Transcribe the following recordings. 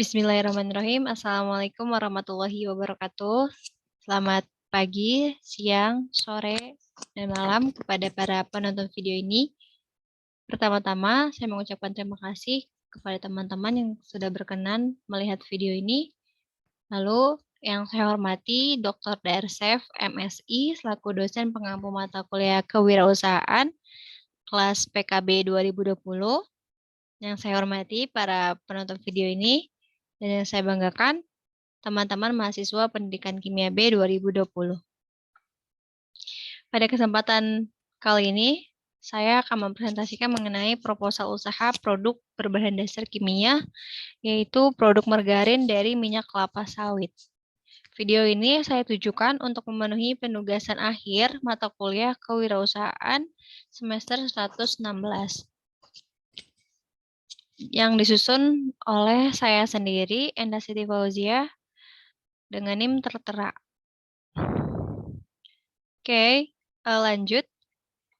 Bismillahirrahmanirrahim. Assalamualaikum warahmatullahi wabarakatuh. Selamat pagi, siang, sore, dan malam kepada para penonton video ini. Pertama-tama, saya mengucapkan terima kasih kepada teman-teman yang sudah berkenan melihat video ini. Lalu, yang saya hormati Dr. Darsef, MSI, selaku dosen pengampu mata kuliah kewirausahaan, kelas PKB 2020. Yang saya hormati para penonton video ini, dan yang saya banggakan, teman-teman mahasiswa Pendidikan Kimia B 2020. Pada kesempatan kali ini, saya akan mempresentasikan mengenai proposal usaha produk berbahan dasar kimia, yaitu produk margarin dari minyak kelapa sawit. Video ini saya tujukan untuk memenuhi penugasan akhir mata kuliah kewirausahaan semester 116. Yang disusun oleh saya sendiri, Enda Siti Fauzia, dengan NIM tertera. Oke, lanjut.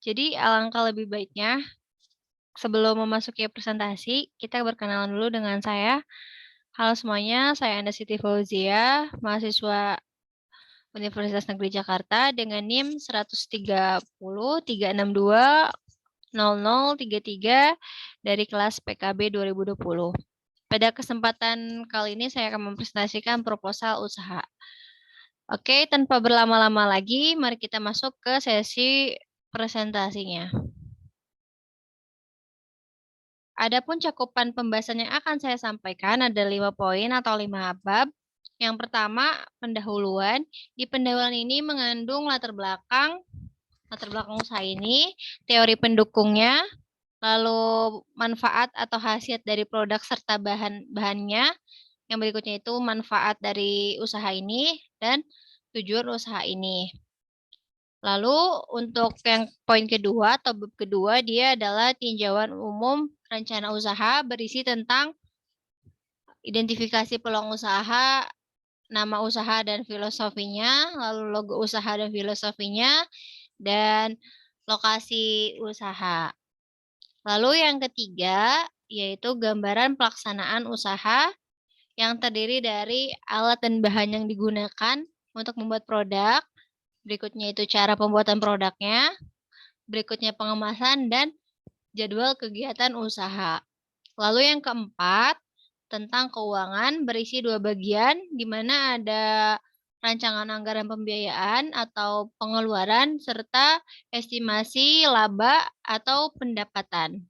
Jadi alangkah lebih baiknya, sebelum memasuki presentasi, kita berkenalan dulu dengan saya. Halo semuanya, saya Enda Siti Fauzia, mahasiswa Universitas Negeri Jakarta dengan NIM 130.362.0033 dari kelas PKB 2020. Pada kesempatan kali ini saya akan mempresentasikan proposal usaha. Oke, tanpa berlama-lama lagi, mari kita masuk ke sesi presentasinya. Adapun cakupan pembahasan yang akan saya sampaikan ada 5 poin atau 5 bab. Yang pertama, pendahuluan. Di pendahuluan ini mengandung latar belakang usaha ini, teori pendukungnya, lalu manfaat atau khasiat dari produk serta bahan-bahannya. Yang berikutnya itu manfaat dari usaha ini dan tujuan usaha ini. Lalu untuk yang poin kedua atau bab kedua, dia adalah tinjauan umum rencana usaha berisi tentang identifikasi peluang usaha, nama usaha dan filosofinya, lalu logo usaha dan filosofinya, dan lokasi usaha. Lalu yang ketiga, yaitu gambaran pelaksanaan usaha yang terdiri dari alat dan bahan yang digunakan untuk membuat produk. Berikutnya itu cara pembuatan produknya. Berikutnya pengemasan dan jadwal kegiatan usaha. Lalu yang keempat, tentang keuangan berisi 2 bagian, di mana ada rancangan anggaran pembiayaan atau pengeluaran, serta estimasi laba atau pendapatan.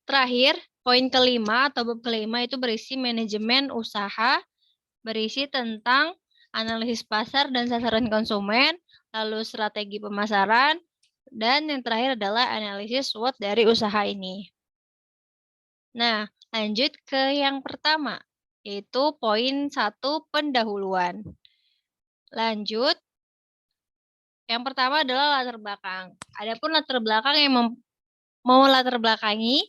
Terakhir, poin kelima atau bab kelima itu berisi manajemen usaha, berisi tentang analisis pasar dan sasaran konsumen, lalu strategi pemasaran, dan yang terakhir adalah analisis SWOT dari usaha ini. Nah, lanjut ke yang pertama, yaitu poin 1 pendahuluan. Lanjut, yang pertama adalah latar belakang. Adapun latar belakang yang mau latar belakangi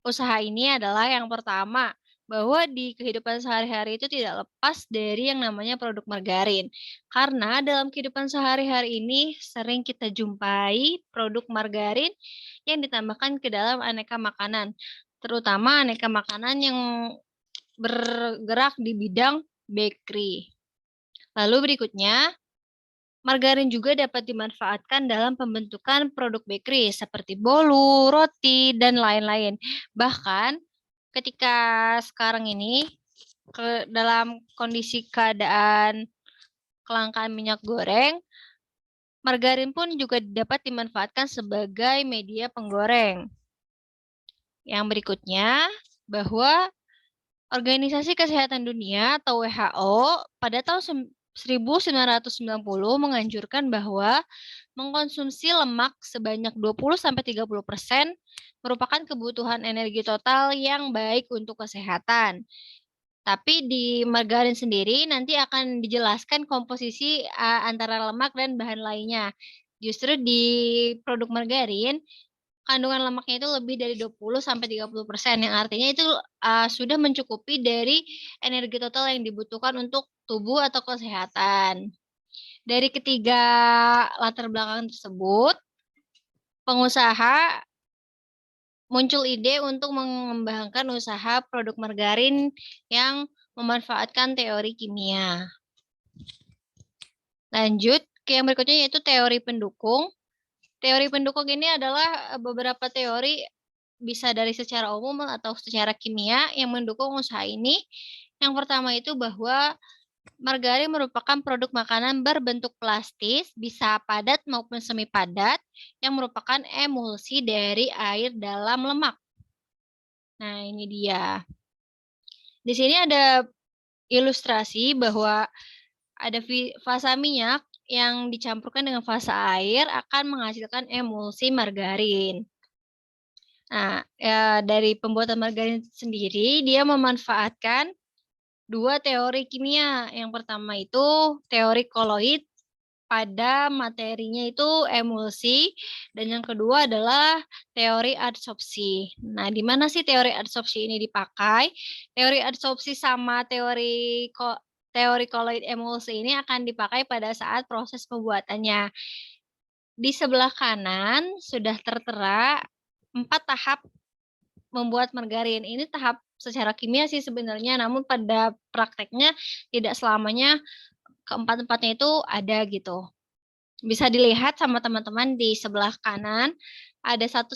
usaha ini adalah yang pertama, bahwa di kehidupan sehari-hari itu tidak lepas dari yang namanya produk margarin. Karena dalam kehidupan sehari-hari ini sering kita jumpai produk margarin yang ditambahkan ke dalam aneka makanan, terutama aneka makanan yang bergerak di bidang bakery. Lalu berikutnya, margarin juga dapat dimanfaatkan dalam pembentukan produk bakery seperti bolu, roti, dan lain-lain. Bahkan ketika sekarang ini dalam kondisi keadaan kelangkaan minyak goreng, margarin pun juga dapat dimanfaatkan sebagai media penggoreng. Yang berikutnya, bahwa Organisasi Kesehatan Dunia atau WHO pada tahun 1990 menganjurkan bahwa mengkonsumsi lemak sebanyak 20-30% merupakan kebutuhan energi total yang baik untuk kesehatan. Tapi di margarin sendiri nanti akan dijelaskan komposisi antara lemak dan bahan lainnya. Justru di produk margarin kandungan lemaknya itu lebih dari 20-30%, yang artinya itu sudah mencukupi dari energi total yang dibutuhkan untuk tubuh atau kesehatan. Dari ketiga latar belakang tersebut, pengusaha muncul ide untuk mengembangkan usaha produk margarin yang memanfaatkan teori kimia. Lanjut ke yang berikutnya yaitu teori pendukung. Teori pendukung ini adalah beberapa teori bisa dari secara umum atau secara kimia yang mendukung usaha ini. Yang pertama itu bahwa margarin merupakan produk makanan berbentuk plastis, bisa padat maupun semi padat, yang merupakan emulsi dari air dalam lemak. Nah, ini dia. Di sini ada ilustrasi bahwa ada fasa minyak yang dicampurkan dengan fasa air akan menghasilkan emulsi margarin. Nah, dari pembuatan margarin sendiri, dia memanfaatkan dua teori kimia. Yang pertama itu teori koloid, pada materinya itu emulsi, dan yang kedua adalah teori adsorpsi. Nah, di mana sih teori adsorpsi ini dipakai? Teori adsorpsi sama teori koloid emulsi ini akan dipakai pada saat proses pembuatannya. Di sebelah kanan sudah tertera 4 tahap membuat margarin. Ini tahap secara kimia sih sebenarnya, namun pada prakteknya tidak selamanya keempat-empatnya itu ada gitu. Bisa dilihat sama teman-teman di sebelah kanan, ada 1-4,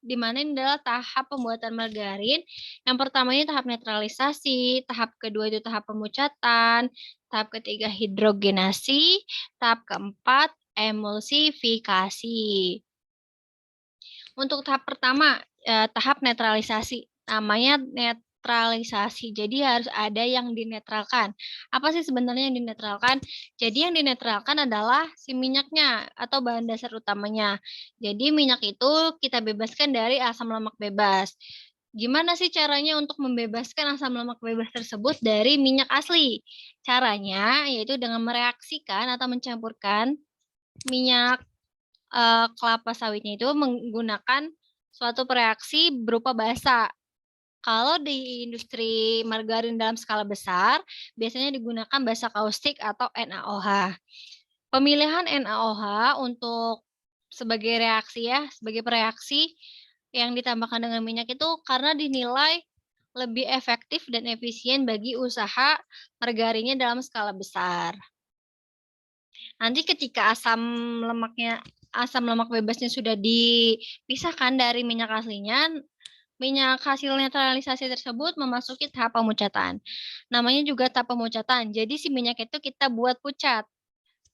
di mana ini adalah tahap pembuatan margarin. Yang pertama ini tahap netralisasi, tahap kedua itu tahap pemucatan, tahap ketiga hidrogenasi, tahap keempat emulsifikasi. Untuk tahap pertama, tahap netralisasi. Namanya netralisasi. Jadi harus ada yang dinetralkan. Apa sih sebenarnya yang dinetralkan? Jadi yang dinetralkan adalah si minyaknya atau bahan dasar utamanya. Jadi minyak itu kita bebaskan dari asam lemak bebas. Gimana sih caranya untuk membebaskan asam lemak bebas tersebut dari minyak asli? Caranya yaitu dengan mereaksikan atau mencampurkan minyak kelapa sawitnya itu menggunakan suatu reaksi berupa basa. Kalau di industri margarin dalam skala besar, biasanya digunakan basa kaustik atau NaOH. Pemilihan NaOH untuk sebagai reaksi ya, sebagai pereaksi yang ditambahkan dengan minyak itu karena dinilai lebih efektif dan efisien bagi usaha margarinnya dalam skala besar. Nanti ketika asam lemak bebasnya sudah dipisahkan dari minyak aslinya, minyak hasil netralisasi tersebut memasuki tahap pemucatan. Namanya juga tahap pemucatan. Jadi si minyak itu kita buat pucat.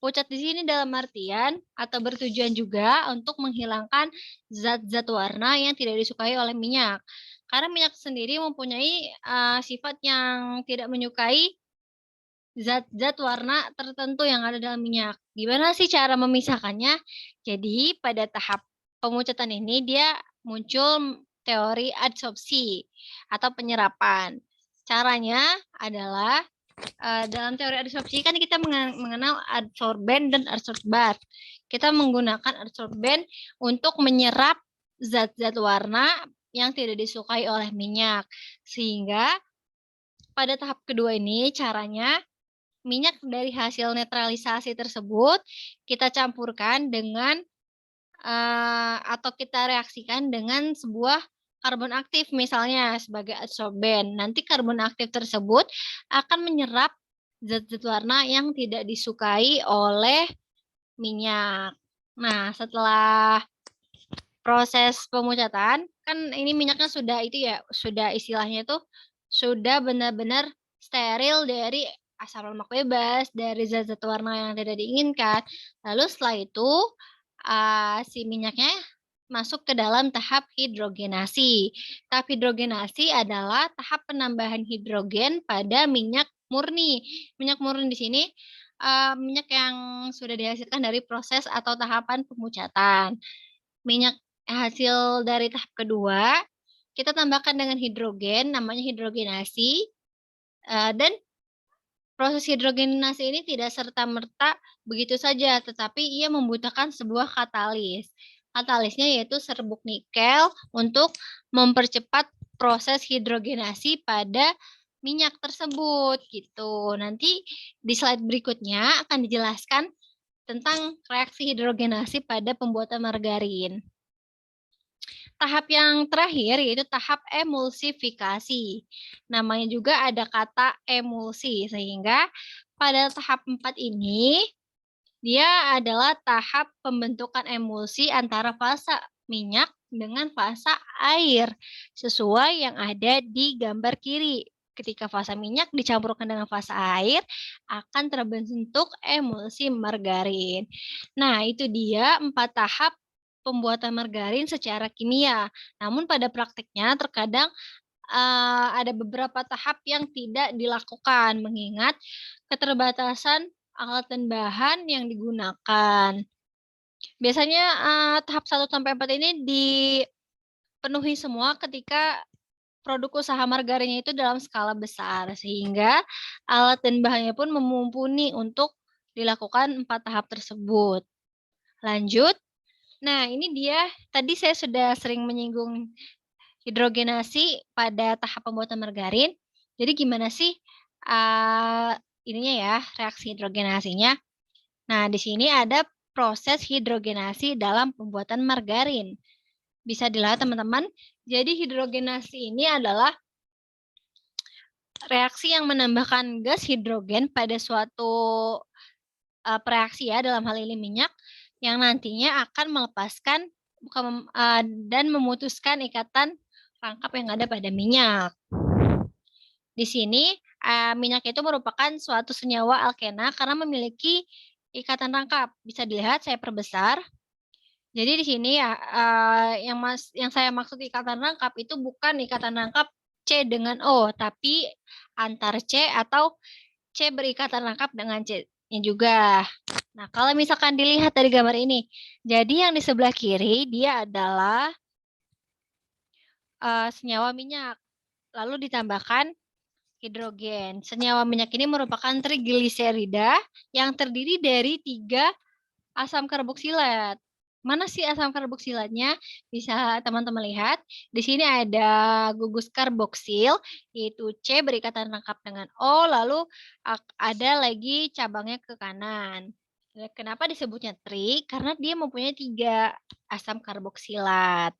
Pucat di sini dalam artian atau bertujuan juga untuk menghilangkan zat-zat warna yang tidak disukai oleh minyak. Karena minyak sendiri mempunyai sifat yang tidak menyukai zat-zat warna tertentu yang ada dalam minyak. Gimana sih cara memisahkannya? Jadi pada tahap pemucatan ini dia muncul teori adsorpsi atau penyerapan. Caranya adalah dalam teori adsorpsi kan kita mengenal adsorben dan adsorbat. Kita menggunakan adsorben untuk menyerap zat-zat warna yang tidak disukai oleh minyak. Sehingga pada tahap kedua ini caranya minyak dari hasil netralisasi tersebut kita campurkan dengan atau kita reaksikan dengan sebuah karbon aktif misalnya sebagai adsorben. Nanti karbon aktif tersebut akan menyerap zat-zat warna yang tidak disukai oleh minyak. Nah, setelah proses pemucatan, kan ini minyaknya sudah itu ya, sudah istilahnya itu sudah benar-benar steril dari asam lemak bebas, dari zat-zat warna yang tidak diinginkan. Lalu setelah itu si minyaknya masuk ke dalam tahap hidrogenasi. Tahap hidrogenasi adalah tahap penambahan hidrogen pada minyak murni. Minyak murni di sini minyak yang sudah dihasilkan dari proses atau tahapan pemucatan. Minyak hasil dari tahap kedua, kita tambahkan dengan hidrogen, namanya hidrogenasi, dan proses hidrogenasi ini tidak serta-merta begitu saja, tetapi ia membutuhkan sebuah katalis. Katalisnya yaitu serbuk nikel untuk mempercepat proses hidrogenasi pada minyak tersebut gitu. Nanti di slide berikutnya akan dijelaskan tentang reaksi hidrogenasi pada pembuatan margarin. tahap yang terakhir yaitu tahap emulsifikasi. Namanya juga ada kata emulsi, sehingga pada tahap 4 ini dia adalah tahap pembentukan emulsi antara fasa minyak dengan fasa air, sesuai yang ada di gambar kiri. Ketika fasa minyak dicampurkan dengan fasa air, akan terbentuk emulsi margarin. Nah, itu dia 4 tahap pembuatan margarin secara kimia. Namun pada praktiknya terkadang ada beberapa tahap yang tidak dilakukan mengingat keterbatasan alat dan bahan yang digunakan. Biasanya tahap 1 sampai 4 ini dipenuhi semua ketika produk usaha margarinnya itu dalam skala besar, sehingga alat dan bahannya pun mumpuni untuk dilakukan 4 tahap tersebut. Lanjut. Nah, ini dia tadi saya sudah sering menyinggung hidrogenasi pada tahap pembuatan margarin. Jadi gimana sih ininya ya, reaksi hidrogenasinya? Nah, di sini ada proses hidrogenasi dalam pembuatan margarin. Bisa dilihat teman-teman. Jadi hidrogenasi ini adalah reaksi yang menambahkan gas hidrogen pada suatu reaksi ya, dalam hal ini minyak, yang nantinya akan melepaskan dan memutuskan ikatan rangkap yang ada pada minyak. Di sini minyak itu merupakan suatu senyawa alkena karena memiliki ikatan rangkap. Bisa dilihat saya perbesar. Jadi di sini ya yang saya maksud ikatan rangkap itu bukan ikatan rangkap C dengan O, tapi antar C atau C berikatan rangkap dengan C-nya juga. Nah, kalau misalkan dilihat dari gambar ini, jadi yang di sebelah kiri dia adalah senyawa minyak, lalu ditambahkan hidrogen. Senyawa minyak ini merupakan trigliserida yang terdiri dari 3 asam karboksilat. Mana sih asam karboksilatnya? Bisa teman-teman lihat. Di sini ada gugus karboksil, yaitu C berikatan rangkap dengan O, lalu ada lagi cabangnya ke kanan. Kenapa disebutnya tri? Karena dia mempunyai 3 asam karboksilat.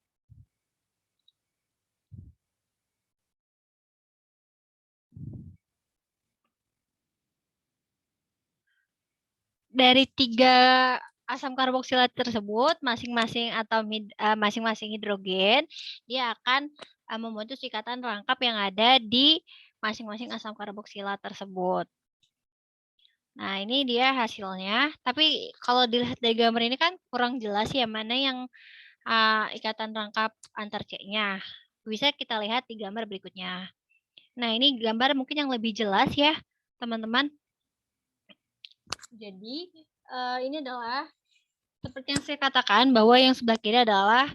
Dari 3 asam karboksilat tersebut, masing-masing masing-masing hidrogen, dia akan memutus ikatan rangkap yang ada di masing-masing asam karboksilat tersebut. Nah, ini dia hasilnya. Tapi kalau dilihat dari gambar ini kan kurang jelas ya mana yang ikatan rangkap antar C-nya. Bisa kita lihat di gambar berikutnya. Nah, ini gambar mungkin yang lebih jelas ya, teman-teman. Jadi, ini adalah seperti yang saya katakan bahwa yang sebelah kiri adalah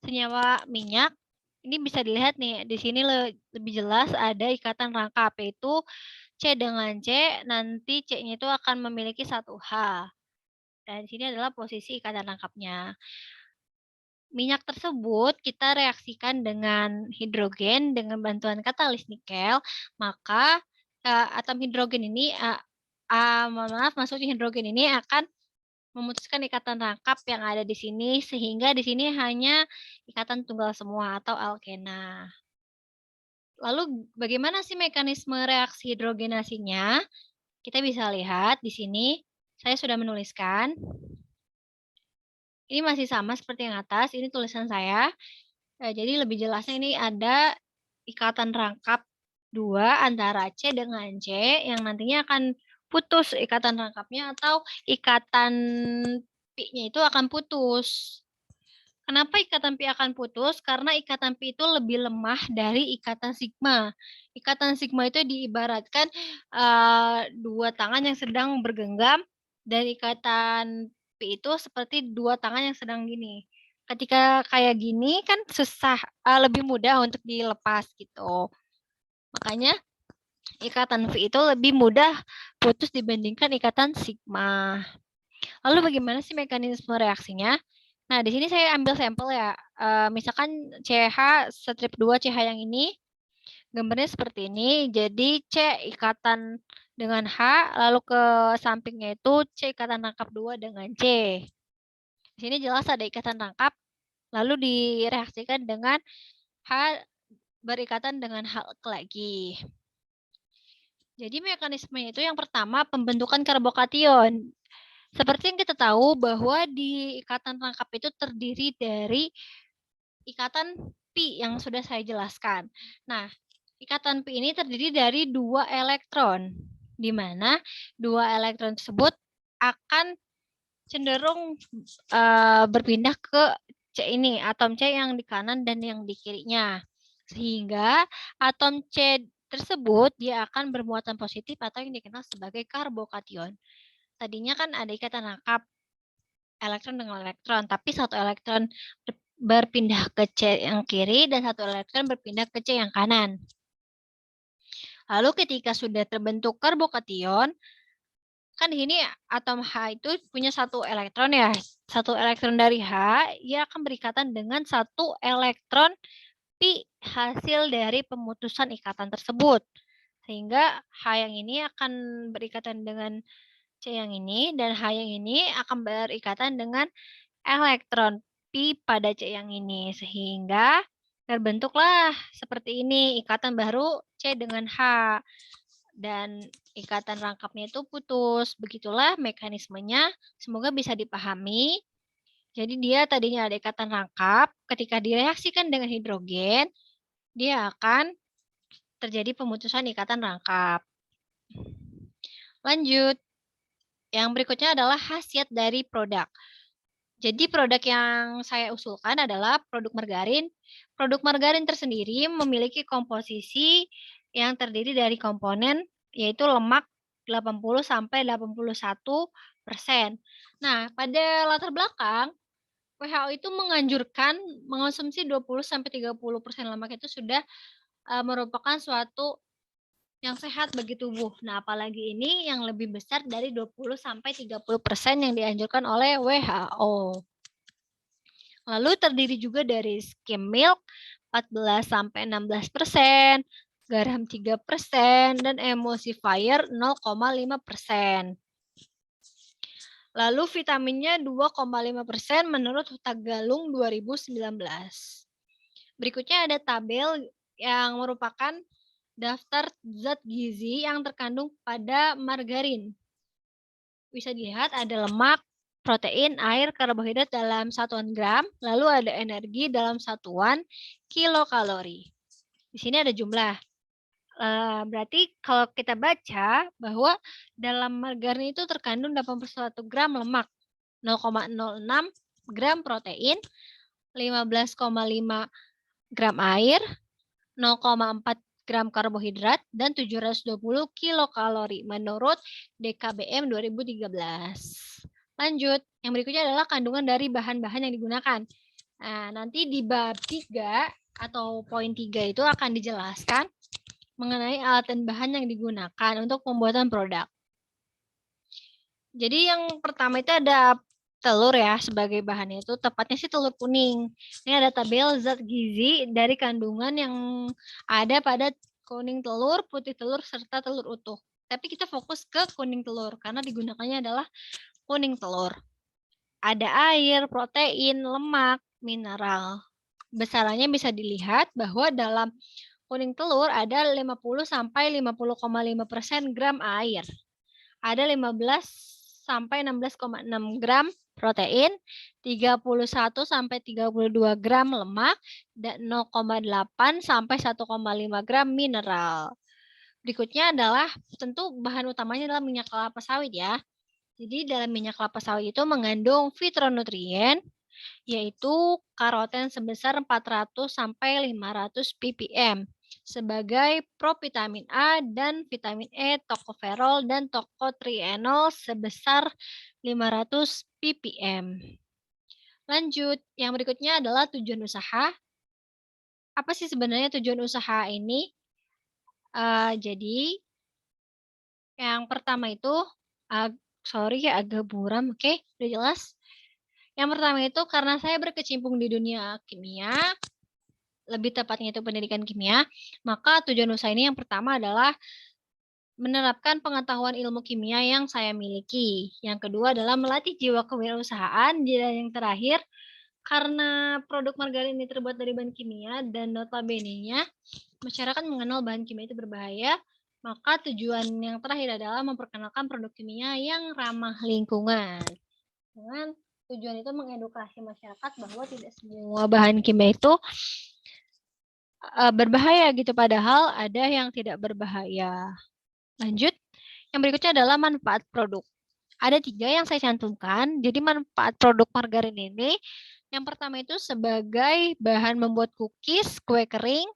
senyawa minyak. Ini bisa dilihat nih, di sini lebih jelas ada ikatan rangkap, yaitu C dengan C, nanti C-nya itu akan memiliki 1H. Dan di sini adalah posisi ikatan rangkapnya. Minyak tersebut kita reaksikan dengan hidrogen dengan bantuan katalis nikel, maka atom hidrogen ini, mohon maaf, maksudnya hidrogen ini akan memutuskan ikatan rangkap yang ada di sini, sehingga di sini hanya ikatan tunggal semua atau alkena. Lalu bagaimana sih mekanisme reaksi hidrogenasinya? Kita bisa lihat di sini, saya sudah menuliskan. Ini masih sama seperti yang atas, ini tulisan saya. Jadi lebih jelasnya ini ada ikatan rangkap 2 antara C dengan C yang nantinya akan putus ikatan rangkapnya atau ikatan pi-nya itu akan putus. Kenapa ikatan pi akan putus? Karena ikatan pi itu lebih lemah dari ikatan sigma. Ikatan sigma itu diibaratkan 2 tangan yang sedang bergenggam, dan ikatan pi itu seperti 2 tangan yang sedang gini. Ketika kayak gini kan susah, lebih mudah untuk dilepas gitu. Makanya ikatan pi itu lebih mudah putus dibandingkan ikatan sigma. Lalu bagaimana sih mekanisme reaksinya? Nah, di sini saya ambil sampel ya. Misalkan CH strip 2 CH yang ini, gambarnya seperti ini. Jadi C ikatan dengan H, lalu ke sampingnya itu C ikatan rangkap 2 dengan C. Di sini jelas ada ikatan rangkap lalu direaksikan dengan H berikatan dengan H lagi. Jadi mekanismenya itu yang pertama pembentukan karbokation. Seperti yang kita tahu bahwa di ikatan rangkap itu terdiri dari ikatan pi yang sudah saya jelaskan. Nah, ikatan pi ini terdiri dari 2 elektron, di mana 2 elektron tersebut akan cenderung berpindah ke C ini, atom C yang di kanan dan yang di kirinya. Sehingga atom C tersebut dia akan bermuatan positif atau yang dikenal sebagai karbokation. Tadinya kan ada ikatan rangkap elektron dengan elektron, tapi satu elektron berpindah ke C yang kiri dan satu elektron berpindah ke C yang kanan. Lalu ketika sudah terbentuk karbokation, kan di sini atom H itu punya satu elektron ya. Satu elektron dari H, ia akan berikatan dengan satu elektron pi hasil dari pemutusan ikatan tersebut. Sehingga H yang ini akan berikatan dengan C yang ini, dan H yang ini akan berikatan dengan elektron pi pada C yang ini. Sehingga terbentuklah seperti ini, ikatan baru C dengan H. Dan ikatan rangkapnya itu putus. Begitulah mekanismenya. Semoga bisa dipahami. Jadi dia tadinya ada ikatan rangkap, ketika direaksikan dengan hidrogen, dia akan terjadi pemutusan ikatan rangkap. Lanjut. Yang berikutnya adalah khasiat dari produk. Jadi produk yang saya usulkan adalah produk margarin. Produk margarin tersendiri memiliki komposisi yang terdiri dari komponen yaitu lemak 80-81%. Nah, pada latar belakang WHO itu menganjurkan mengonsumsi 20-30% lemak itu sudah merupakan suatu yang sehat bagi tubuh. Nah, apalagi ini yang lebih besar dari 20-30% yang dianjurkan oleh WHO. Lalu terdiri juga dari skim milk 14-16%, garam 3%, dan emulsifier 0,5%. Lalu vitaminnya 2,5% menurut Hutagalung 2019. Berikutnya ada tabel yang merupakan daftar zat gizi yang terkandung pada margarin. Bisa dilihat ada lemak, protein, air, karbohidrat dalam satuan gram, lalu ada energi dalam satuan kilokalori. Di sini ada jumlah. Berarti kalau kita baca bahwa dalam margarin itu terkandung 81 gram lemak, 0,06 gram protein, 15,5 gram air, 0,4 gram karbohidrat, dan 720 kilokalori menurut DKBM 2013. Lanjut, yang berikutnya adalah kandungan dari bahan-bahan yang digunakan. Nah, nanti di bab 3 atau poin 3 itu akan dijelaskan mengenai alat dan bahan yang digunakan untuk pembuatan produk. Jadi yang pertama itu ada telur ya sebagai bahannya itu, tepatnya sih telur kuning. Ini ada tabel zat gizi dari kandungan yang ada pada kuning telur, putih telur, serta telur utuh. Tapi kita fokus ke kuning telur karena digunakannya adalah kuning telur. Ada air, protein, lemak, mineral. Besarannya bisa dilihat bahwa dalam kuning telur ada 50-50,5% gram air. Ada 15-16,6 gram protein, 31-32 gram lemak, dan 0,8-1,5 gram mineral. Berikutnya adalah tentu bahan utamanya adalah minyak kelapa sawit ya. Jadi dalam minyak kelapa sawit itu mengandung fitonutrien yaitu karoten sebesar 400-500 ppm sebagai provitamin A dan vitamin E, tokoferol dan tokotrienol sebesar 500 ppm. Lanjut, yang berikutnya adalah tujuan usaha. Apa sih sebenarnya tujuan usaha ini? Jadi yang pertama itu, sorry ya agak buram, oke, udah jelas. Yang pertama itu karena saya berkecimpung di dunia kimia, lebih tepatnya itu pendidikan kimia, maka tujuan usaha ini yang pertama adalah menerapkan pengetahuan ilmu kimia yang saya miliki. Yang kedua adalah melatih jiwa kewirausahaan, dan yang terakhir Karena produk margarin ini terbuat dari bahan kimia dan notabene-nya masyarakat mengenal bahan kimia itu berbahaya, maka tujuan yang terakhir adalah memperkenalkan produk kimia yang ramah lingkungan. Dengan tujuan itu mengedukasi masyarakat bahwa tidak semua bahan kimia itu berbahaya gitu, padahal ada yang tidak berbahaya. Lanjut, yang berikutnya adalah manfaat produk. Ada 3 yang saya cantumkan. Jadi manfaat produk margarin ini, yang pertama itu sebagai bahan membuat cookies, kue kering,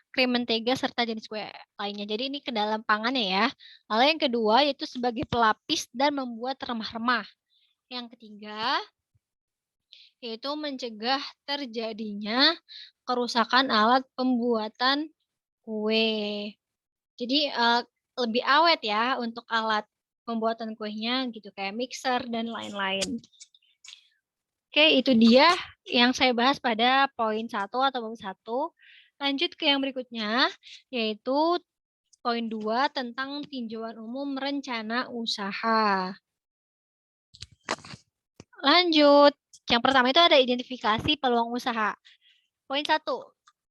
krim mentega, serta jenis kue lainnya. Jadi ini ke dalam pangannya ya. Lalu yang kedua yaitu sebagai pelapis dan membuat remah-remah. Yang ketiga yaitu mencegah terjadinya kerusakan alat pembuatan kue. Jadi lebih awet ya untuk alat pembuatan kuenya gitu, kayak mixer dan lain-lain. Oke, itu dia yang saya bahas pada poin 1 atau bab 1. Lanjut ke yang berikutnya, yaitu poin 2 tentang tinjauan umum rencana usaha. Lanjut, yang pertama itu ada identifikasi peluang usaha. Poin 1,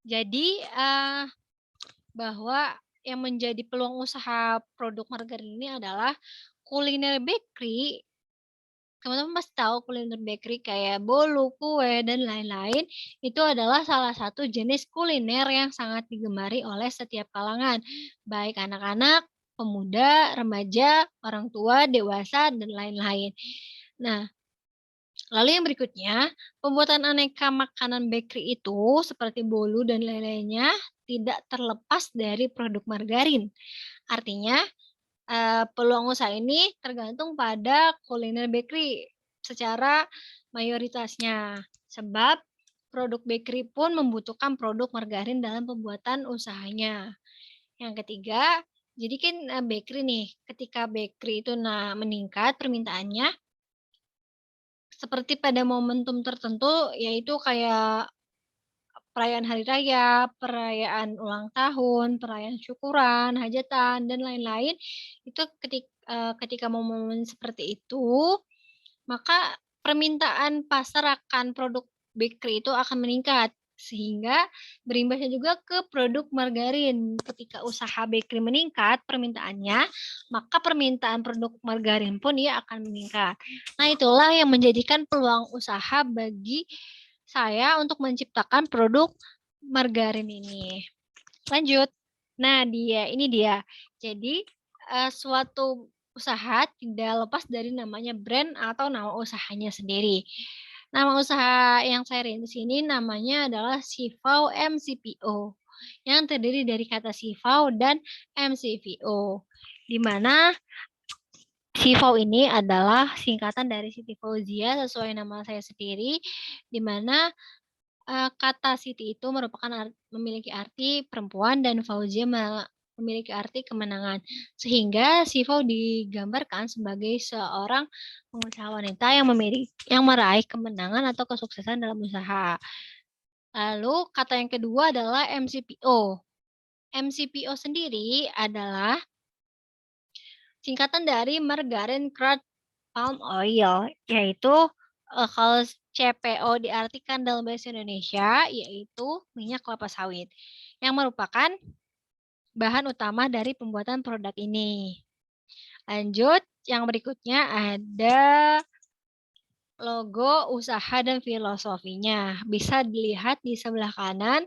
jadi bahwa yang menjadi peluang usaha produk margarin ini adalah kuliner bakery. Teman-teman pasti tahu kuliner bakery kayak bolu, kue, dan lain-lain. Itu adalah salah satu jenis kuliner yang sangat digemari oleh setiap kalangan. Baik anak-anak, pemuda, remaja, orang tua, dewasa, dan lain-lain. Nah, lalu yang berikutnya, pembuatan aneka makanan bakery itu seperti bolu dan lain-lainnya tidak terlepas dari produk margarin. Artinya, peluang usaha ini tergantung pada kuliner bakery secara mayoritasnya. Sebab produk bakery pun membutuhkan produk margarin dalam pembuatan usahanya. Yang ketiga, jadi kan bakery nih, ketika bakery itu meningkat permintaannya, seperti pada momentum tertentu, yaitu kayak perayaan hari raya, perayaan ulang tahun, perayaan syukuran, hajatan, dan lain-lain, itu ketika momen-momen seperti itu, maka permintaan pasar akan produk bakery itu akan meningkat, sehingga berimbasnya juga ke produk margarin. Ketika usaha bakery meningkat permintaannya, maka permintaan produk margarin pun dia akan meningkat. Nah, itulah yang menjadikan peluang usaha bagi saya untuk menciptakan produk margarin ini. Lanjut. Nah, ini dia. Jadi, suatu usaha tidak lepas dari namanya brand atau nama usahanya sendiri. Nama usaha yang saya rintis ini namanya adalah Sifau MCPO, yang terdiri dari kata Sifau dan MCPO, di mana Sifau ini adalah singkatan dari Siti Fauzia sesuai nama saya sendiri, di mana kata Siti itu merupakan memiliki arti perempuan dan Fauzia memiliki arti kemenangan. Sehingga Sifau digambarkan sebagai seorang pengusaha wanita yang meraih kemenangan atau kesuksesan dalam usaha. Lalu kata yang kedua adalah MCPO. MCPO sendiri adalah singkatan dari Margarine Crude Palm Oil, yaitu kalau CPO diartikan dalam bahasa Indonesia, yaitu minyak kelapa sawit, yang merupakan bahan utama dari pembuatan produk ini. Lanjut, yang berikutnya ada logo usaha dan filosofinya. Bisa dilihat di sebelah kanan,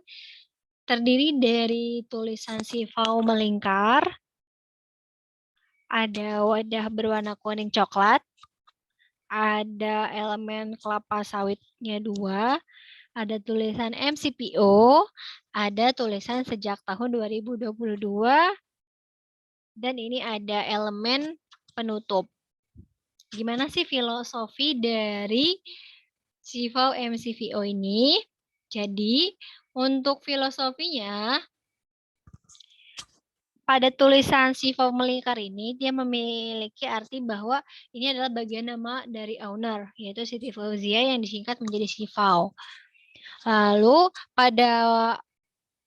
terdiri dari tulisan Sifau melingkar, ada wadah berwarna kuning coklat, ada elemen kelapa sawitnya 2, ada tulisan MCPO, ada tulisan sejak tahun 2022, dan ini ada elemen penutup. Gimana sih filosofi dari Sifau MCPO ini? Jadi, untuk filosofinya, pada tulisan Sifau melingkar ini, dia memiliki arti bahwa ini adalah bagian nama dari owner, yaitu Siti Fauzia yang disingkat menjadi Sifau. Lalu, pada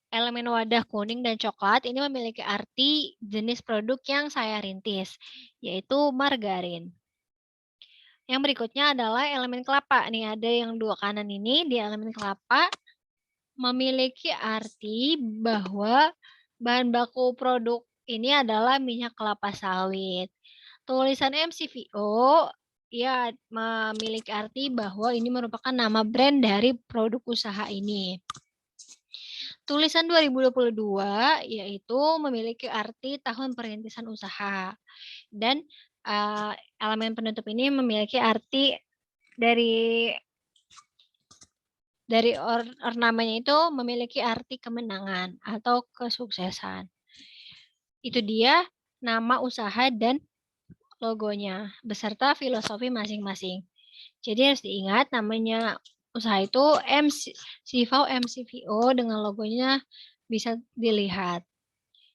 elemen wadah kuning dan coklat ini memiliki arti jenis produk yang saya rintis, yaitu margarin. Yang berikutnya adalah elemen kelapa. Nih ada yang dua kanan ini di elemen kelapa memiliki arti bahwa bahan baku produk ini adalah minyak kelapa sawit. Tulisan MCVO ya memiliki arti bahwa ini merupakan nama brand dari produk usaha ini. Tulisan 2022 yaitu memiliki arti tahun perintisan usaha. Dan elemen penutup ini memiliki arti dari ornamennya itu memiliki arti kemenangan atau kesuksesan. Itu dia nama usaha dan logonya beserta filosofi masing-masing. Jadi harus diingat namanya usaha itu MCVO dengan logonya bisa dilihat.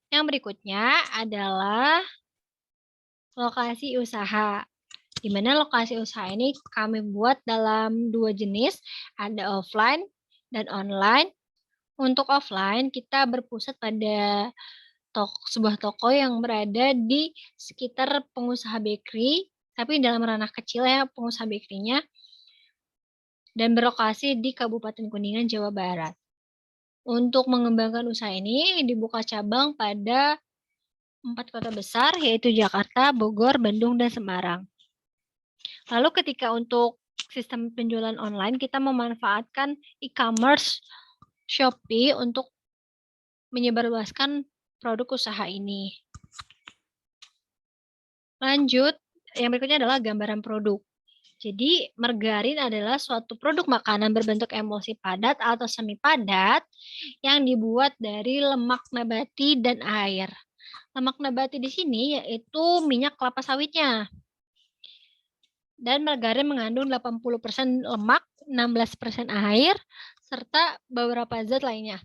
Yang berikutnya adalah lokasi usaha. Di mana lokasi usaha ini kami buat dalam dua jenis, ada offline dan online. Untuk offline, kita berpusat pada sebuah toko yang berada di sekitar pengusaha bakery, tapi dalam ranah kecil ya pengusaha bakery-nya, dan berlokasi di Kabupaten Kuningan, Jawa Barat. Untuk mengembangkan usaha ini dibuka cabang pada 4 kota besar, yaitu Jakarta, Bogor, Bandung, dan Semarang. Lalu ketika untuk sistem penjualan online, kita memanfaatkan e-commerce Shopee untuk menyebarluaskan produk usaha ini. Lanjut, yang berikutnya adalah gambaran produk. Jadi, margarin adalah suatu produk makanan berbentuk emulsi padat atau semi padat yang dibuat dari lemak nabati dan air. Lemak nabati di sini yaitu minyak kelapa sawitnya. Dan margarin mengandung 80% lemak, 16% air, serta beberapa zat lainnya.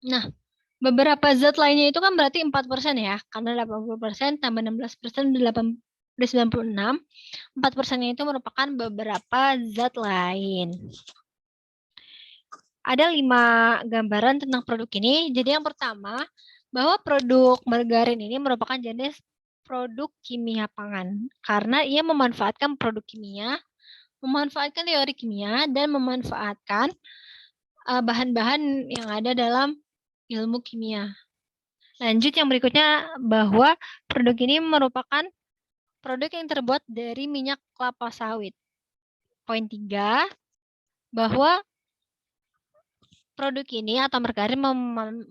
Nah, beberapa zat lainnya itu kan berarti 4% ya, karena 80% tambah 16% 96, 4%-nya itu merupakan beberapa zat lain. Ada 5 gambaran tentang produk ini. Jadi yang pertama, bahwa produk margarin ini merupakan jenis produk kimia pangan karena ia memanfaatkan produk kimia, memanfaatkan teori kimia, dan memanfaatkan bahan-bahan yang ada dalam ilmu kimia. Lanjut yang berikutnya bahwa produk ini merupakan produk yang terbuat dari minyak kelapa sawit. Poin 3, bahwa produk ini atau margarin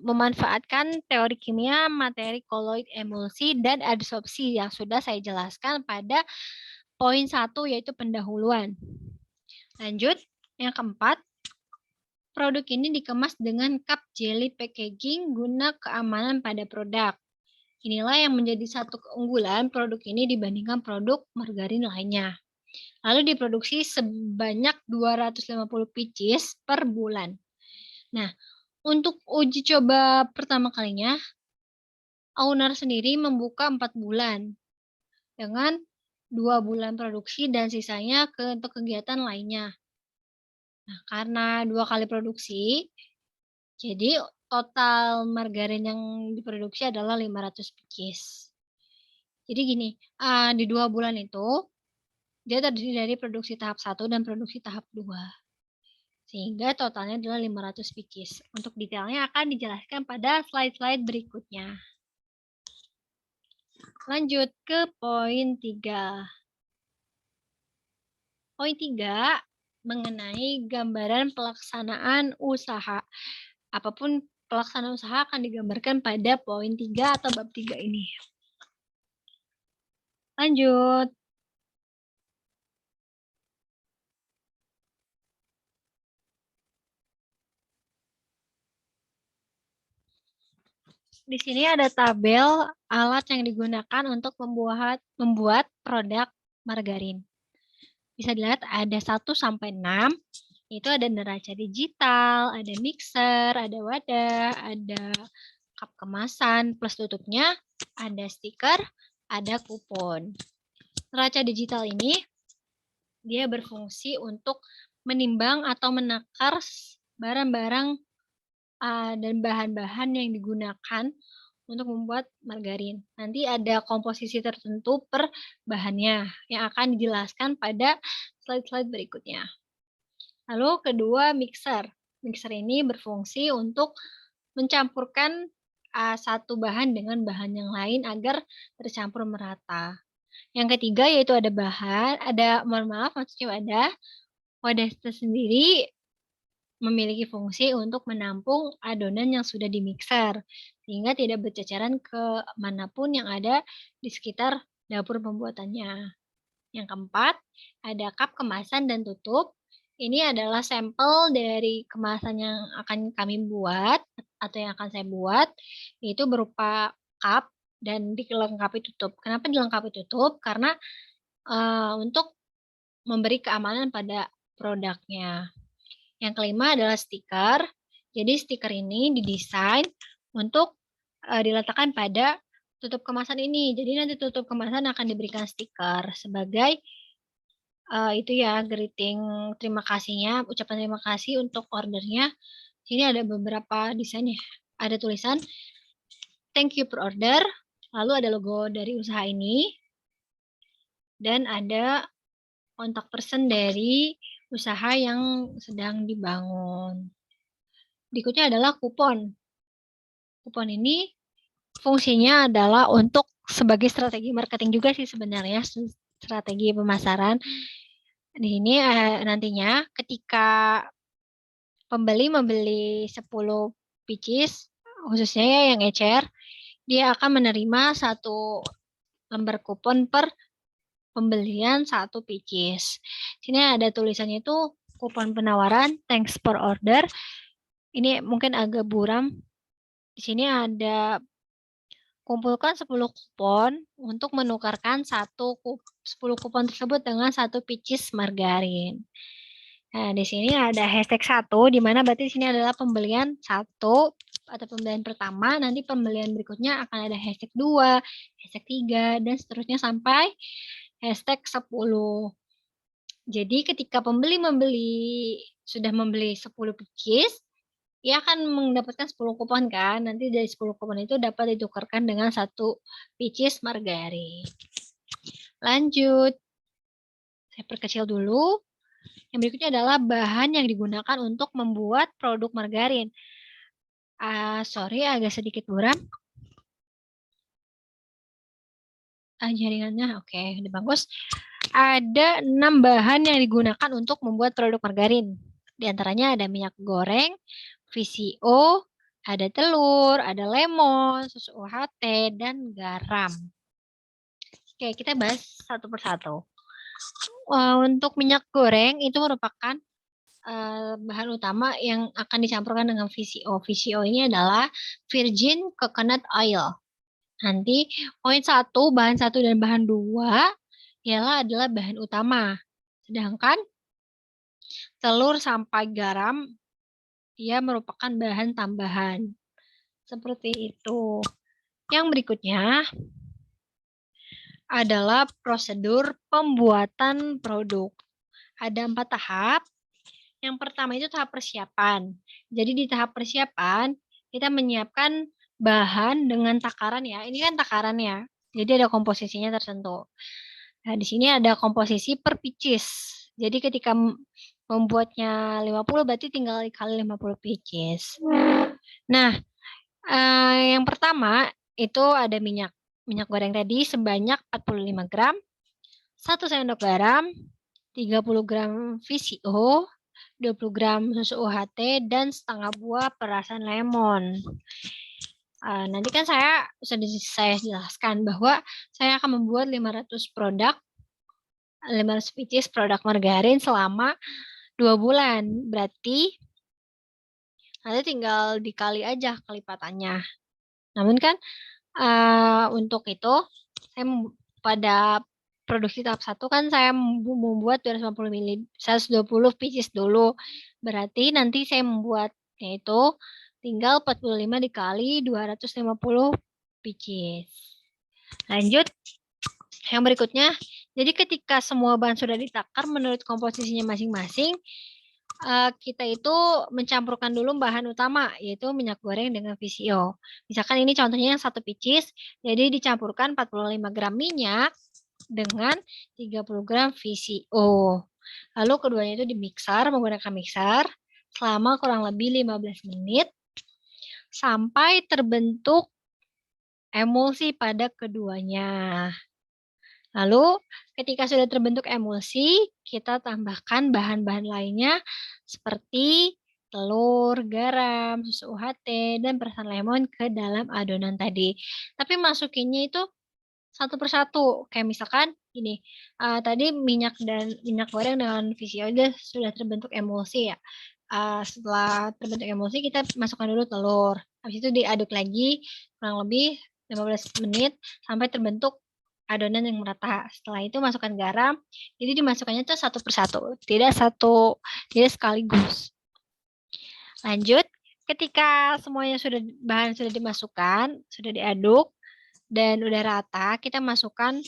memanfaatkan teori kimia materi koloid emulsi dan adsorpsi yang sudah saya jelaskan pada poin 1 yaitu pendahuluan. Lanjut, yang keempat, produk ini dikemas dengan cup jelly packaging guna keamanan pada produk. Inilah yang menjadi satu keunggulan produk ini dibandingkan produk margarin lainnya. Lalu diproduksi sebanyak 250 pieces per bulan. Nah, untuk uji coba pertama kalinya, owner sendiri membuka 4 bulan dengan 2 bulan produksi dan sisanya untuk kegiatan lainnya. Nah, karena 2 kali produksi, jadi total margarin yang diproduksi adalah 500 pieces. Jadi gini, di 2 bulan itu, dia terdiri dari produksi tahap 1 dan produksi tahap 2. Sehingga totalnya adalah 500 pieces. Untuk detailnya akan dijelaskan pada slide-slide berikutnya. Lanjut ke poin 3. Poin 3 mengenai gambaran pelaksanaan usaha. Apapun pelaksanaan usaha akan digambarkan pada poin 3 atau bab 3 ini. Lanjut. Di sini ada tabel alat yang digunakan untuk membuat produk margarin. Bisa dilihat ada 1 sampai 6. Itu ada neraca digital, ada mixer, ada wadah, ada cup kemasan plus tutupnya, ada stiker, ada kupon. Neraca digital ini dia berfungsi untuk menimbang atau menakar barang-barang dan bahan-bahan yang digunakan untuk membuat margarin. Nanti ada komposisi tertentu per bahannya yang akan dijelaskan pada slide-slide berikutnya. Lalu kedua, mixer. Mixer ini berfungsi untuk mencampurkan satu bahan dengan bahan yang lain agar tercampur merata. Yang ketiga yaitu maksudnya wadah tersendiri memiliki fungsi untuk menampung adonan yang sudah dimixer, sehingga tidak berceceran ke manapun yang ada di sekitar dapur pembuatannya. Yang keempat, ada cup kemasan dan tutup. Ini adalah sampel dari kemasan yang akan kami buat, atau yang akan saya buat, yaitu berupa cup dan dilengkapi tutup. Kenapa dilengkapi tutup? Karena untuk memberi keamanan pada produknya. Yang kelima adalah stiker. Jadi stiker ini didesain untuk diletakkan pada tutup kemasan ini. Jadi nanti tutup kemasan akan diberikan stiker sebagai itu ya greeting terima kasihnya, ucapan terima kasih untuk ordernya. Sini ada beberapa desainnya. Ada tulisan thank you per order, lalu ada logo dari usaha ini, dan ada kontak person dari usaha yang sedang dibangun. Berikutnya adalah kupon. Kupon ini fungsinya adalah untuk sebagai strategi marketing juga sih sebenarnya, strategi pemasaran. Di sini nantinya ketika pembeli membeli 10 pieces, khususnya ya yang ecer, dia akan menerima 1 lembar kupon per pembelian 1 pieces. Sini ada tulisannya itu kupon penawaran, thanks per order. Ini mungkin agak buram. Di sini ada kumpulkan 10 kupon untuk menukarkan 10 kupon tersebut dengan 1 pieces margarin. Nah, di sini ada hashtag 1, di mana berarti di sini adalah pembelian 1 atau pembelian pertama, nanti pembelian berikutnya akan ada hashtag 2, hashtag 3, dan seterusnya sampai hashtag 10. Jadi ketika pembeli sudah membeli 10 pieces, ia akan mendapatkan 10 kupon kan. Nanti dari 10 kupon itu dapat ditukarkan dengan 1 pieces margarin. Lanjut. Saya perkecil dulu. Yang berikutnya adalah bahan yang digunakan untuk membuat produk margarin. Sorry, agak sedikit buram. Jaringannya oke, udah bagus. Ada 6 bahan yang digunakan untuk membuat produk margarin. Di antaranya ada minyak goreng, VCO, ada telur, ada lemon, susu UHT, dan garam. Oke, kita bahas satu persatu. Untuk minyak goreng itu merupakan bahan utama yang akan dicampurkan dengan VCO. VCO ini adalah virgin coconut oil. Nanti poin 1, bahan 1 dan bahan 2 adalah bahan utama. Sedangkan telur sampai garam ia merupakan bahan tambahan. Seperti itu. Yang berikutnya adalah prosedur pembuatan produk. Ada 4 tahap. Yang pertama itu tahap persiapan. Jadi di tahap persiapan kita menyiapkan bahan dengan takaran ya. Ini kan takaran ya. Jadi ada komposisinya tertentu. Nah, di sini ada komposisi per pieces. Jadi ketika membuatnya 50 berarti tinggal dikali 50 pieces. Nah, yang pertama itu ada minyak goreng tadi sebanyak 45 gram, 1 sendok garam, 30 gram VCO, 20 gram susu UHT, dan setengah buah perasan lemon. Nanti kan saya jelaskan bahwa saya akan membuat 500 pieces produk margarin selama 2 bulan. Berarti nanti tinggal dikali aja kelipatannya. Namun kan untuk itu saya pada produksi tahap 1 kan saya membuat 120 pieces dulu. Berarti nanti saya membuatnya itu tinggal 45 dikali 250 pieces. Lanjut. Yang berikutnya, jadi ketika semua bahan sudah ditakar menurut komposisinya masing-masing, kita itu mencampurkan dulu bahan utama, yaitu minyak goreng dengan VCO. Misalkan ini contohnya yang 1 pieces, jadi dicampurkan 45 gram minyak dengan 30 gram VCO. Lalu keduanya itu dimixer menggunakan mixer selama kurang lebih 15 menit sampai terbentuk emulsi pada keduanya. Lalu ketika sudah terbentuk emulsi, kita tambahkan bahan-bahan lainnya seperti telur, garam, susu UHT, dan perasan lemon ke dalam adonan tadi. Tapi masukinnya itu satu persatu. Kayak misalkan ini, tadi minyak goreng dengan VCO sudah terbentuk emulsi ya. Setelah terbentuk emulsi kita masukkan dulu telur. Habis itu diaduk lagi kurang lebih 15 menit sampai terbentuk adonan yang merata. Setelah itu masukkan garam. Jadi dimasukkannya itu satu persatu, tidak sekaligus. Lanjut, ketika semuanya bahan sudah dimasukkan, sudah diaduk dan udah rata, kita masukkan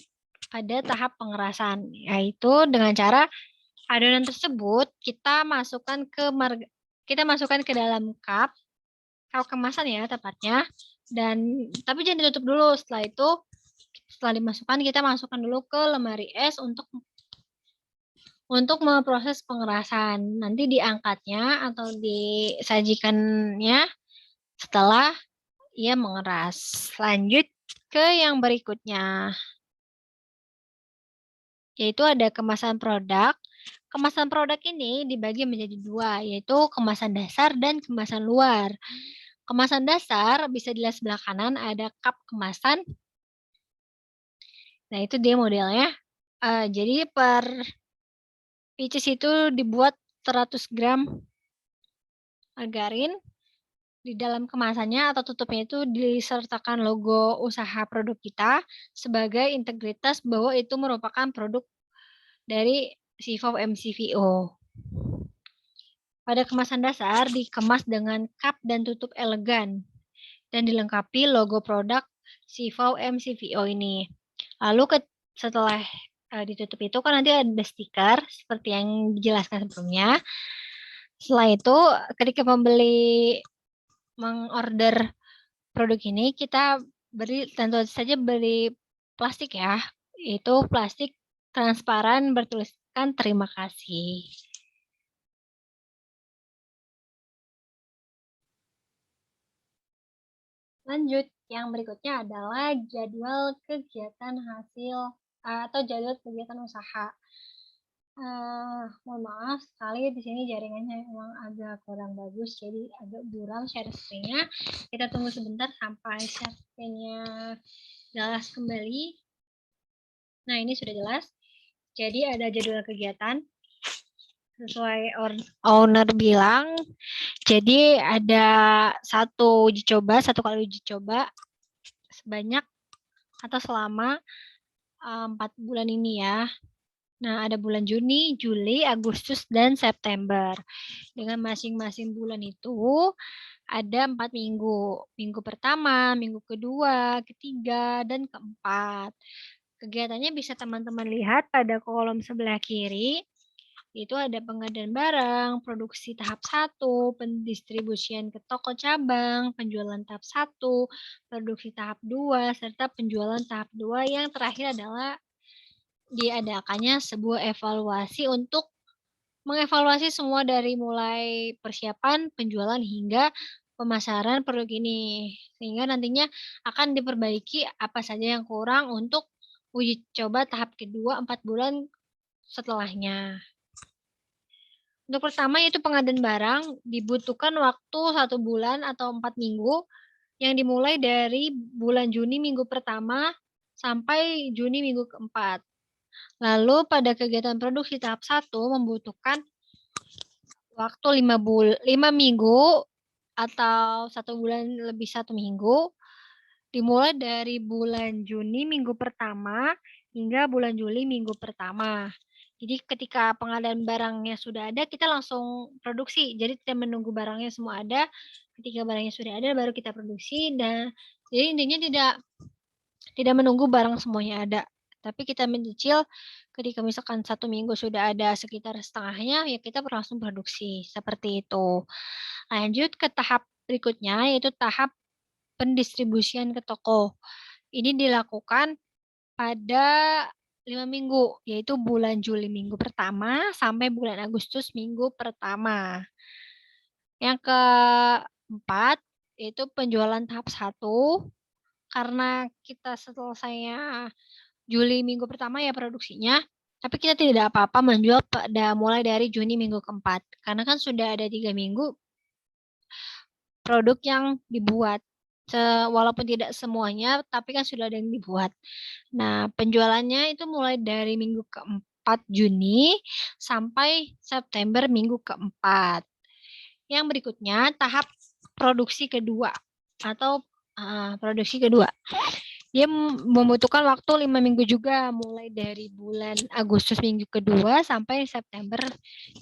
pada tahap pengerasan, yaitu dengan cara adonan tersebut kita masukkan ke dalam cup kemasan ya tepatnya, dan tapi jangan ditutup dulu. Setelah dimasukkan, kita masukkan dulu ke lemari es untuk memproses pengerasan. Nanti diangkatnya atau disajikannya setelah ia mengeras. Lanjut ke yang berikutnya, yaitu ada kemasan produk. Kemasan produk ini dibagi menjadi dua, yaitu kemasan dasar dan kemasan luar. Kemasan dasar bisa dilihat sebelah kanan ada cup kemasan. Nah, itu dia modelnya. Jadi per pieces itu dibuat 100 gram margarin. Di dalam kemasannya atau tutupnya itu disertakan logo usaha produk kita sebagai integritas bahwa itu merupakan produk dari CIFAW MCVO. Pada kemasan dasar dikemas dengan cup dan tutup elegan dan dilengkapi logo produk CIFAW MCVO ini. Lalu setelah ditutup itu kan nanti ada stiker seperti yang dijelaskan sebelumnya. Setelah itu ketika pembeli mengorder produk ini, kita tentu saja beli plastik ya, itu plastik transparan bertuliskan terima kasih. Lanjut, yang berikutnya adalah jadwal kegiatan hasil atau jadwal kegiatan usaha. Mohon maaf sekali di sini jaringannya emang agak kurang bagus, jadi agak buram share screen-nya. Kita tunggu sebentar sampai share screen-nya jelas kembali. Nah, ini sudah jelas. Jadi ada jadwal kegiatan sesuai owner bilang. Jadi ada satu kali uji coba sebanyak atau selama 4 bulan ini ya. Nah, ada bulan Juni, Juli, Agustus, dan September. Dengan masing-masing bulan itu ada 4 minggu. Minggu pertama, minggu kedua, ketiga, dan keempat. Kegiatannya bisa teman-teman lihat pada kolom sebelah kiri. Itu ada pengadaan barang, produksi tahap 1, pendistribusian ke toko cabang, penjualan tahap 1, produksi tahap 2, serta penjualan tahap 2 yang terakhir adalah diadakannya sebuah evaluasi untuk mengevaluasi semua dari mulai persiapan, penjualan, hingga pemasaran produk ini. Sehingga nantinya akan diperbaiki apa saja yang kurang untuk uji coba tahap kedua 4 bulan setelahnya. Untuk pertama yaitu pengadaan barang, dibutuhkan waktu 1 bulan atau 4 minggu yang dimulai dari bulan Juni minggu pertama sampai Juni minggu keempat. Lalu pada kegiatan produksi tahap 1 membutuhkan waktu 5 minggu atau 1 bulan lebih 1 minggu, dimulai dari bulan Juni minggu pertama hingga bulan Juli minggu pertama. Jadi ketika pengadaan barangnya sudah ada, kita langsung produksi. Jadi tidak menunggu barangnya semua ada. Ketika barangnya sudah ada, baru kita produksi. Dan jadi intinya tidak menunggu barang semuanya ada. Tapi kita mencicil ketika misalkan 1 minggu sudah ada sekitar setengahnya, ya kita langsung produksi, seperti itu. Lanjut ke tahap berikutnya, yaitu tahap pendistribusian ke toko. Ini dilakukan pada 5 minggu, yaitu bulan Juli minggu pertama sampai bulan Agustus minggu pertama. Yang keempat, yaitu penjualan tahap 1. Karena kita selesainya Juli minggu pertama ya produksinya, tapi kita tidak apa-apa menjual pada mulai dari Juni minggu keempat. Karena kan sudah ada 3 minggu produk yang dibuat. Walaupun tidak semuanya, tapi kan sudah ada yang dibuat. Nah, penjualannya itu mulai dari minggu keempat Juni sampai September minggu keempat. Yang berikutnya, tahap produksi kedua atau produksi kedua. Dia membutuhkan waktu 5 minggu juga, mulai dari bulan Agustus minggu kedua sampai September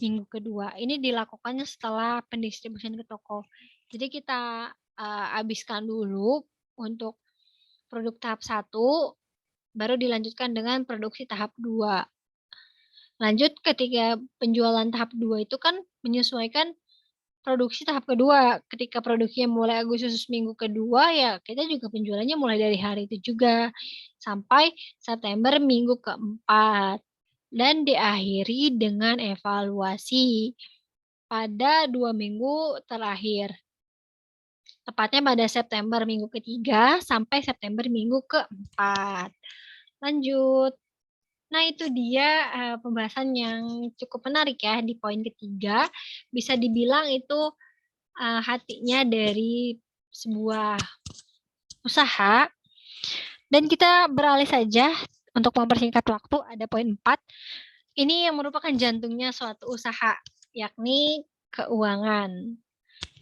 minggu kedua. Ini dilakukannya setelah pendistribusian ke toko. Jadi kita habiskan dulu untuk produk tahap 1, baru dilanjutkan dengan produksi tahap 2. Lanjut ketika penjualan tahap 2 itu kan menyesuaikan produksi tahap kedua. Ketika produksinya mulai Agustus minggu kedua, ya kita juga penjualannya mulai dari hari itu juga sampai September minggu keempat. Dan diakhiri dengan evaluasi pada 2 minggu terakhir. Tepatnya pada September minggu ketiga sampai September minggu keempat. Lanjut. Nah, itu dia pembahasan yang cukup menarik ya di poin ketiga. Bisa dibilang itu hatinya dari sebuah usaha. Dan kita beralih saja untuk mempersingkat waktu, ada poin 4. Ini yang merupakan jantungnya suatu usaha, yakni keuangan.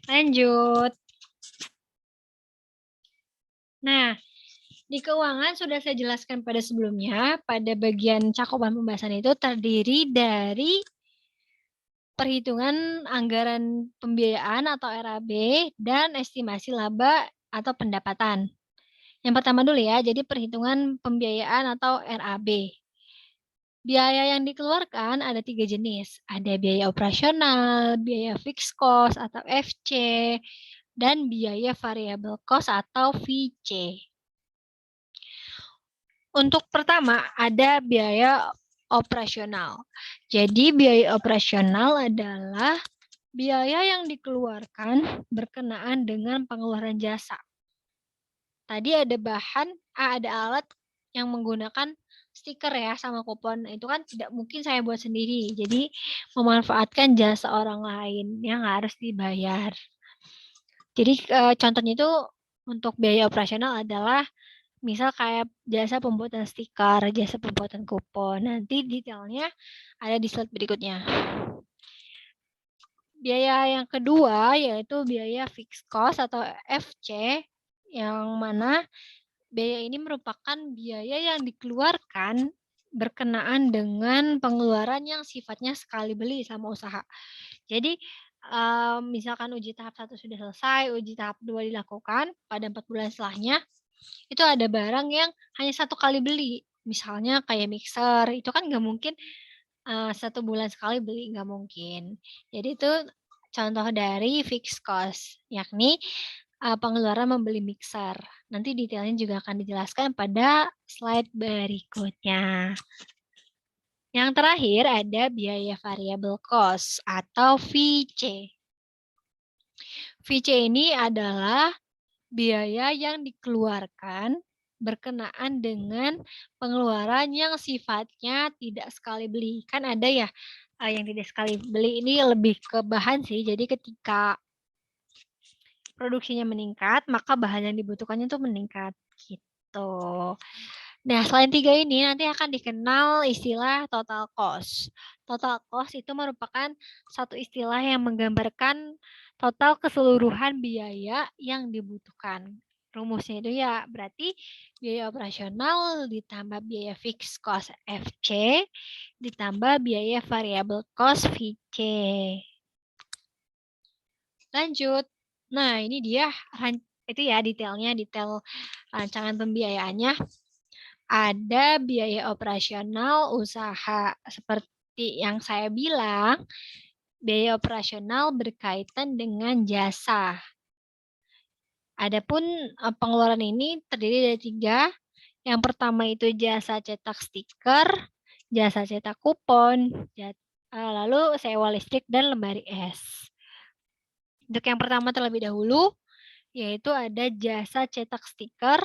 Lanjut. Nah, di keuangan sudah saya jelaskan pada sebelumnya, pada bagian cakupan pembahasan itu terdiri dari perhitungan anggaran pembiayaan atau RAB dan estimasi laba atau pendapatan. Yang pertama dulu ya, jadi perhitungan pembiayaan atau RAB. Biaya yang dikeluarkan ada 3 jenis. Ada biaya operasional, biaya fixed cost atau FC, dan biaya variable cost atau VC. Untuk pertama, ada biaya operasional. Jadi biaya operasional adalah biaya yang dikeluarkan berkenaan dengan pengeluaran jasa. Tadi ada bahan, ada alat yang menggunakan stiker ya sama kupon. Itu kan tidak mungkin saya buat sendiri. Jadi memanfaatkan jasa orang lain yang harus dibayar. Jadi contohnya itu untuk biaya operasional adalah misal kayak jasa pembuatan stiker, jasa pembuatan kupon. Nanti detailnya ada di slide berikutnya. Biaya yang kedua yaitu biaya fixed cost atau FC, yang mana biaya ini merupakan biaya yang dikeluarkan berkenaan dengan pengeluaran yang sifatnya sekali beli sama usaha. Jadi misalkan uji tahap 1 sudah selesai, uji tahap 2 dilakukan, pada 4 bulan setelahnya, itu ada barang yang hanya 1 kali beli. Misalnya kayak mixer, itu kan nggak mungkin 1 bulan sekali beli, nggak mungkin. Jadi itu contoh dari fixed cost, yakni pengeluaran membeli mixer. Nanti detailnya juga akan dijelaskan pada slide berikutnya. Yang terakhir ada biaya variable cost atau VC. VC ini adalah biaya yang dikeluarkan berkenaan dengan pengeluaran yang sifatnya tidak sekali beli. Kan ada ya yang tidak sekali beli ini lebih ke bahan sih. Jadi ketika produksinya meningkat, maka bahan yang dibutuhkannya itu meningkat gitu. Nah, selain 3 ini nanti akan dikenal istilah total cost. Total cost itu merupakan satu istilah yang menggambarkan total keseluruhan biaya yang dibutuhkan. Rumusnya itu ya berarti biaya operasional ditambah biaya fixed cost FC ditambah biaya variable cost VC. Lanjut. Nah, ini dia itu ya detailnya, detail rancangan pembiayaannya. ada biaya operasional usaha. Seperti yang saya bilang, biaya operasional berkaitan dengan jasa. Adapun pengeluaran ini terdiri dari 3. Yang pertama itu jasa cetak stiker, jasa cetak kupon, lalu sewa listrik dan lemari es. Untuk yang pertama terlebih dahulu, yaitu ada jasa cetak stiker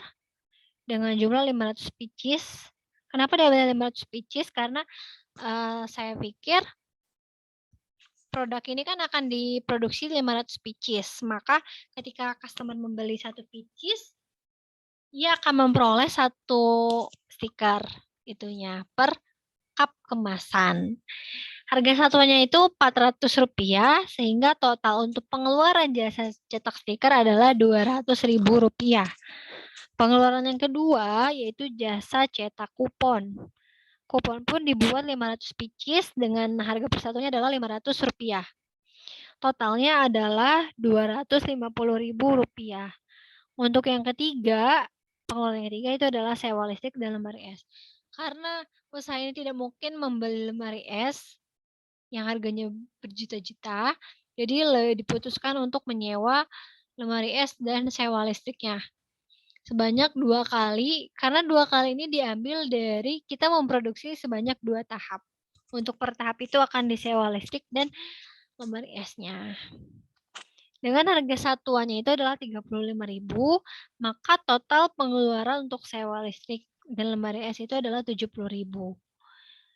dengan jumlah 500 pieces. Kenapa dia 500 pieces? Karena saya pikir produk ini kan akan diproduksi 500 pieces. Maka ketika customer membeli 1 pieces, ia akan memperoleh 1 stiker itunya per cup kemasan. Harga satuannya itu Rp400, sehingga total untuk pengeluaran jasa cetak stiker adalah Rp200.000. Pengeluaran yang kedua yaitu jasa cetak kupon. Kupon pun dibuat 500 pieces dengan harga persatuannya adalah Rp500. Totalnya adalah Rp250.000. Untuk yang ketiga, pengeluaran yang ketiga itu adalah sewa listrik dan lemari es. Karena usaha ini tidak mungkin membeli lemari es yang harganya berjuta-juta, jadi diputuskan untuk menyewa lemari es dan sewa listriknya sebanyak 2 kali, karena 2 kali ini diambil dari kita memproduksi sebanyak 2 tahap. Untuk per tahap itu akan disewa listrik dan lemari esnya. Dengan harga satuannya itu adalah Rp35.000, maka total pengeluaran untuk sewa listrik dan lemari es itu adalah Rp70.000.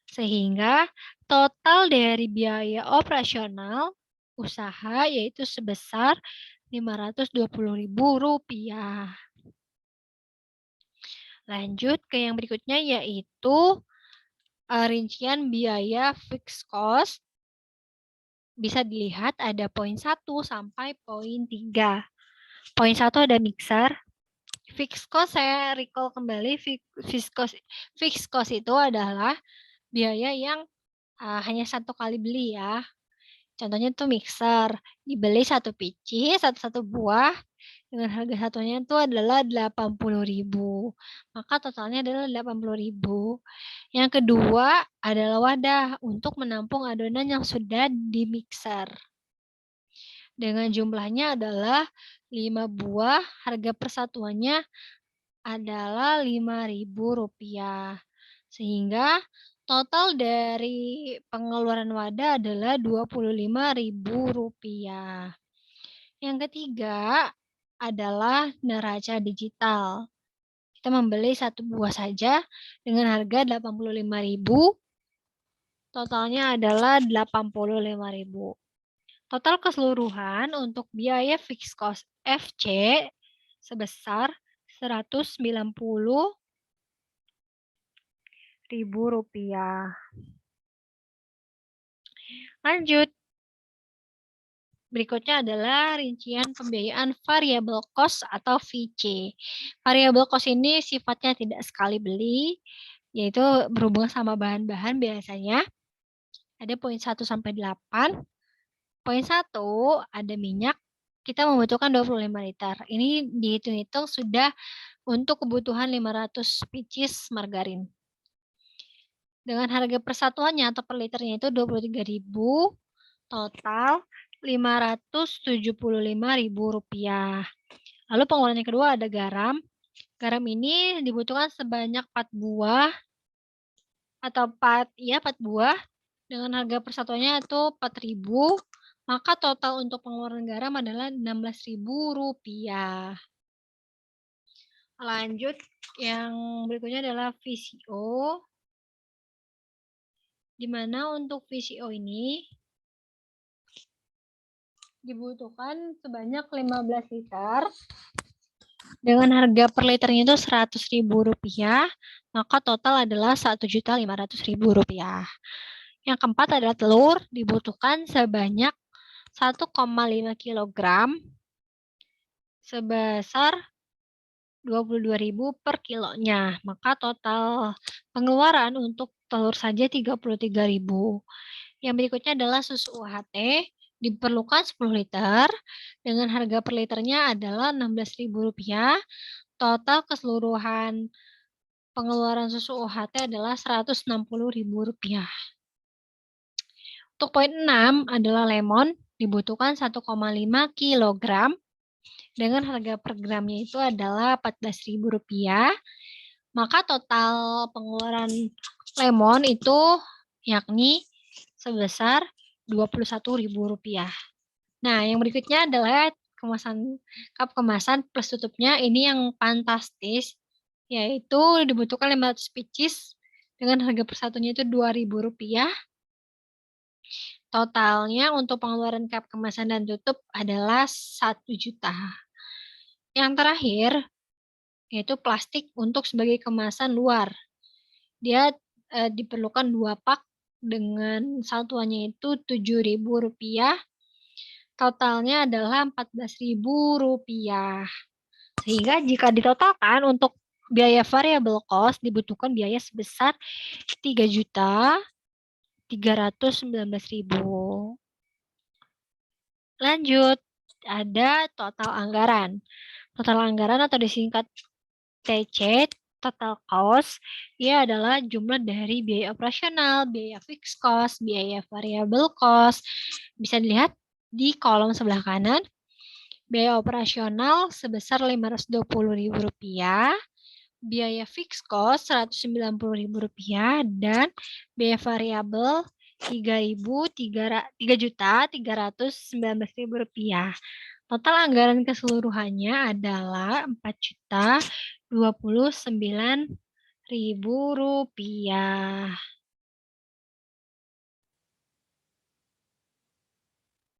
Sehingga total dari biaya operasional usaha yaitu sebesar Rp520.000. Lanjut ke yang berikutnya yaitu rincian biaya fixed cost. Bisa dilihat ada poin 1 sampai poin 3. Poin 1 ada mixer. Fixed cost saya recall kembali, fixed cost itu adalah biaya yang hanya 1 kali beli ya. Contohnya tuh mixer, dibeli 1 biji, satu buah, dengan harga satunya itu adalah Rp80.000. Maka totalnya adalah Rp80.000. Yang kedua adalah wadah untuk menampung adonan yang sudah di mixer. Dengan jumlahnya adalah 5 buah, harga persatuannya adalah Rp5.000. Sehingga total dari pengeluaran wadah adalah Rp25.000. Yang ketiga adalah neraca digital. Kita membeli 1 buah saja dengan harga Rp85.000. Totalnya adalah Rp85.000. Total keseluruhan untuk biaya fixed cost FC sebesar Rp190.000. Lanjut. Berikutnya adalah rincian pembiayaan variable cost atau VC. Variable cost ini sifatnya tidak sekali beli, yaitu berhubungan sama bahan-bahan biasanya. Ada poin 1 sampai 8. Poin 1 ada minyak, kita membutuhkan 25 liter. Ini dihitung-hitung sudah untuk kebutuhan 500 pieces margarin. Dengan harga persatuannya atau per liternya itu Rp23.000, total Rp575.000. Lalu pengeluaran yang kedua ada garam. Garam ini dibutuhkan sebanyak 4 buah atau 4 buah dengan harga persatuannya itu Rp4.000. Maka total untuk pengeluaran garam adalah Rp16.000. Lanjut, yang berikutnya adalah VCO. Di mana untuk VCO ini dibutuhkan sebanyak 15 liter dengan harga per liternya itu Rp100.000, maka total adalah Rp1.500.000. Yang keempat adalah telur, dibutuhkan sebanyak 1,5 kg sebesar Rp22.000 per kilonya. Maka total pengeluaran untuk telur saja Rp33.000. Yang berikutnya adalah susu UHT, diperlukan 10 liter dengan harga per liternya adalah Rp16.000. Total keseluruhan pengeluaran susu UHT adalah Rp160.000. Untuk poin 6 adalah lemon dibutuhkan 1,5 kg dengan harga per gramnya itu adalah Rp14.000. Maka total pengeluaran lemon itu yakni sebesar Rp21.000. Nah, yang berikutnya adalah cup kemasan plus tutupnya. Ini yang fantastis, yaitu dibutuhkan 500 pieces dengan harga per satunya itu Rp2.000. Totalnya untuk pengeluaran cup kemasan dan tutup adalah 1 juta. Yang terakhir, yaitu plastik untuk sebagai kemasan luar. Dia diperlukan 2 pak dengan satuannya itu Rp7.000. Totalnya adalah Rp14.000. Sehingga jika ditotalkan untuk biaya variable cost dibutuhkan biaya sebesar Rp3.319.000. Lanjut, ada total anggaran. Total anggaran atau disingkat TC, total cost, ia adalah jumlah dari biaya operasional, biaya fixed cost, biaya variable cost. Bisa dilihat di kolom sebelah kanan. Biaya operasional sebesar Rp520.000, biaya fixed cost Rp190.000, dan biaya variabel Rp3.319.000. Total anggaran keseluruhannya adalah Rp4.029.000.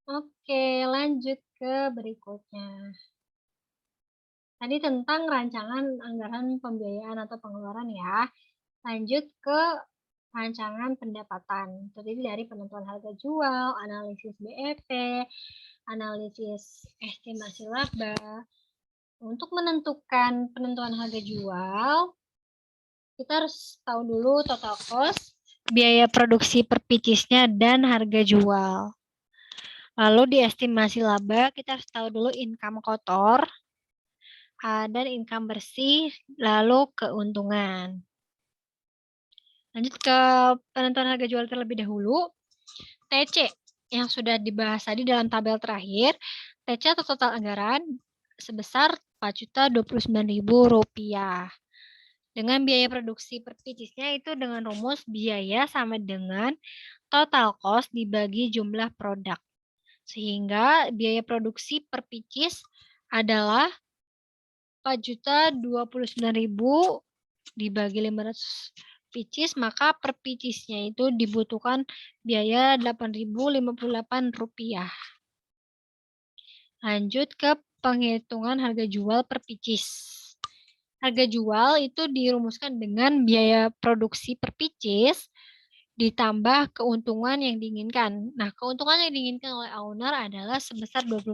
Oke, lanjut ke berikutnya. Tadi tentang rancangan anggaran pembiayaan atau pengeluaran ya. Lanjut ke rancangan pendapatan. Terdiri dari penentuan harga jual, analisis BEP, analisis estimasi laba. Untuk menentukan penentuan harga jual, kita harus tahu dulu total cost, biaya produksi per piece-nya, dan harga jual. Lalu di estimasi laba, kita harus tahu dulu income kotor, dan income bersih, lalu keuntungan. Lanjut ke penentuan harga jual terlebih dahulu. TC yang sudah dibahas tadi dalam tabel terakhir, TC atau total anggaran sebesar Rp4.029.000. Dengan biaya produksi per piece-nya itu dengan rumus biaya sama dengan total cost dibagi jumlah produk. Sehingga biaya produksi per piece adalah Rp4.029.000 dibagi 500 pieces, maka per piece-nya itu dibutuhkan biaya Rp8.058. Lanjut ke penghitungan harga jual per pieces. Harga jual itu dirumuskan dengan biaya produksi per pieces ditambah keuntungan yang diinginkan. Nah, keuntungan yang diinginkan oleh owner adalah sebesar 20%.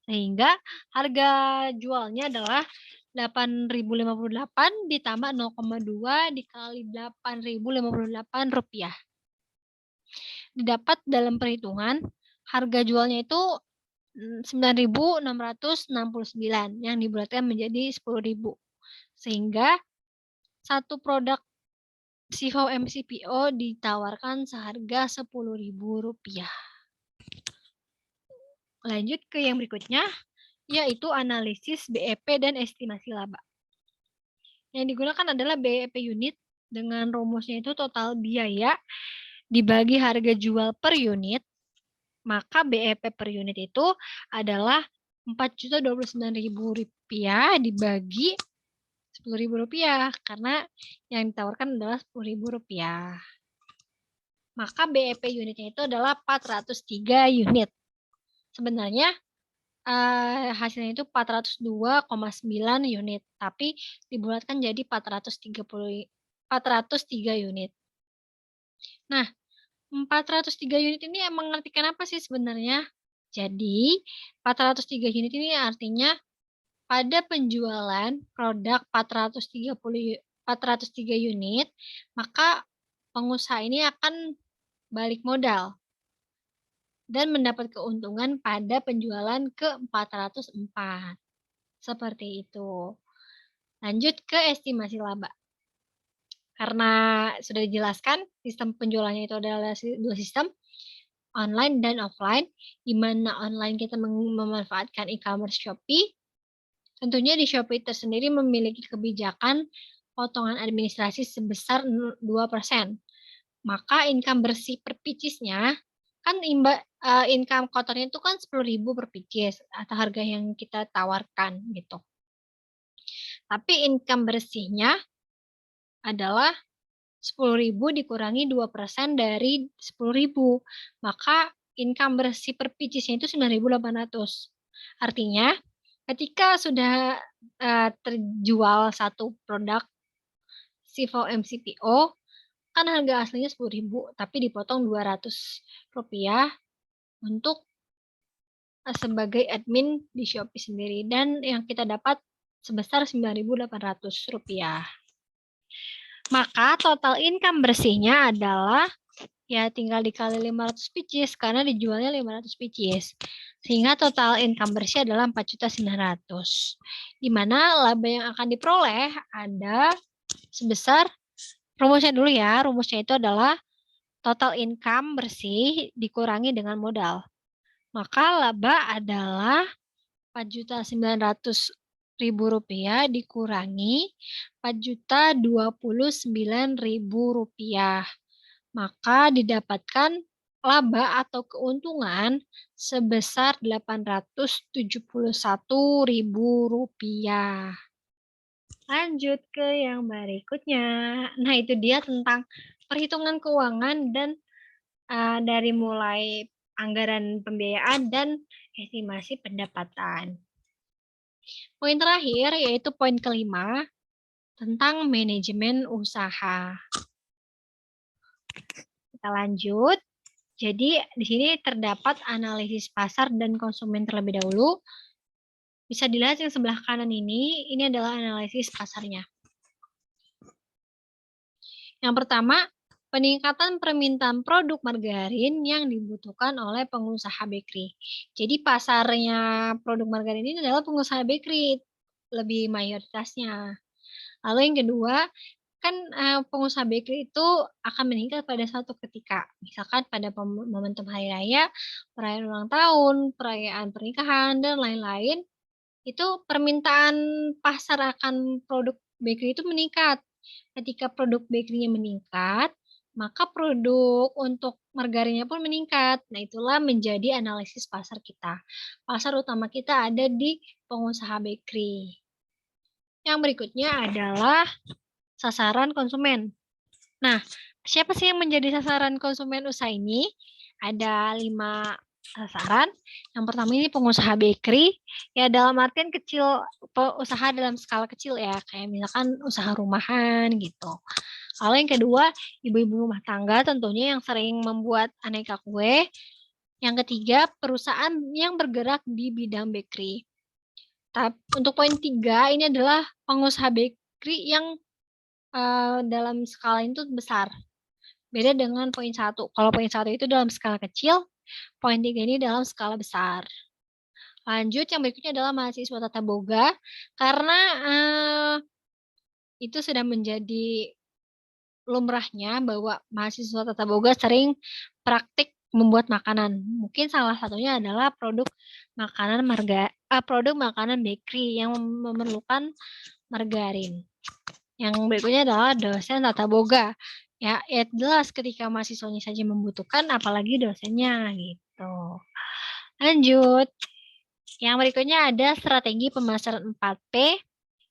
Sehingga harga jualnya adalah Rp8.058 ditambah 0,2 dikali Rp8.058. Didapat dalam perhitungan harga jualnya itu 9.669 yang dibulatkan menjadi 10.000. Sehingga satu produk CFO MCPO ditawarkan seharga Rp10.000. Lanjut ke yang berikutnya, yaitu analisis BEP dan estimasi laba. Yang digunakan adalah BEP unit dengan rumusnya itu total biaya dibagi harga jual per unit, maka BEP per unit itu adalah Rp4.029.000 dibagi Rp10.000 karena yang ditawarkan adalah Rp10.000. Maka BEP unitnya itu adalah 403 unit. Sebenarnya hasilnya itu 402,9 unit, tapi dibulatkan jadi 403 unit. Nah, 403 unit ini mengartikan apa sih sebenarnya? Jadi, 403 unit ini artinya pada penjualan produk 403 unit, maka pengusaha ini akan balik modal dan mendapat keuntungan pada penjualan ke-404. Seperti itu. Lanjut ke estimasi laba. Karena sudah dijelaskan sistem penjualannya itu adalah dua sistem, online dan offline, di mana online kita memanfaatkan e-commerce Shopee. Tentunya di Shopee tersendiri memiliki kebijakan potongan administrasi sebesar 2%. Maka income bersih per picisnya kan income kotornya itu kan 10.000 per picis atau harga yang kita tawarkan gitu. Tapi income bersihnya adalah 10.000 dikurangi 2% dari 10.000. Maka income bersih per picisnya itu 9.800. Artinya ketika sudah terjual satu produk Sivo MCPO, kan harga aslinya 10.000, tapi dipotong Rp200 untuk sebagai admin di Shopee sendiri, dan yang kita dapat sebesar Rp9.800. Maka total income bersihnya adalah ya tinggal dikali 500 pieces karena dijualnya 500 pieces. Sehingga total income bersih adalah 4.900.000. Di mana laba yang akan diperoleh ada sebesar, rumusnya dulu ya, rumusnya itu adalah total income bersih dikurangi dengan modal. Maka laba adalah Rp4.900.000 dikurangi Rp4.029.000. Maka didapatkan laba atau keuntungan sebesar Rp871.000. Lanjut ke yang berikutnya. Nah, itu dia tentang perhitungan keuangan dan dari mulai anggaran pembiayaan dan estimasi pendapatan. Poin terakhir yaitu poin kelima tentang manajemen usaha. Kita lanjut. Jadi di sini terdapat analisis pasar dan konsumen terlebih dahulu. Bisa dilihat yang sebelah kanan ini adalah analisis pasarnya. Yang pertama, peningkatan permintaan produk margarin yang dibutuhkan oleh pengusaha bakery. Jadi pasarnya produk margarin ini adalah pengusaha bakery, lebih mayoritasnya. Lalu yang kedua, kan pengusaha bakery itu akan meningkat pada suatu ketika. Misalkan pada momentum hari raya, perayaan ulang tahun, perayaan pernikahan, dan lain-lain. Itu permintaan pasar akan produk bakery itu meningkat. Ketika produk bakery-nya meningkat, maka produk untuk margarinnya pun meningkat. Nah, itulah menjadi analisis pasar kita. Pasar utama kita ada di pengusaha bakery. Yang berikutnya adalah sasaran konsumen. Nah, siapa sih yang menjadi sasaran konsumen usaha ini? Ada 5 sasaran. Yang pertama ini pengusaha bakery, ya dalam artian kecil, usaha dalam skala kecil ya, kayak misalkan usaha rumahan gitu. Lalu yang kedua, ibu-ibu rumah tangga tentunya yang sering membuat aneka kue. Yang ketiga, perusahaan yang bergerak di bidang bakery. Untuk poin 3, ini adalah pengusaha bakery yang dalam skala itu besar. Beda dengan poin 1. Kalau poin 1 itu dalam skala kecil, poin 3 ini dalam skala besar. Lanjut, yang berikutnya adalah mahasiswa tata boga, karena itu sudah menjadi lumrahnya bahwa mahasiswa tata boga sering praktik membuat makanan. Mungkin salah satunya adalah produk makanan bakery yang memerlukan margarin. Yang berikutnya adalah dosen tata boga. Ya jelas ketika mahasiswanya saja membutuhkan, apalagi dosennya gitu. Lanjut. Yang berikutnya ada strategi pemasaran 4P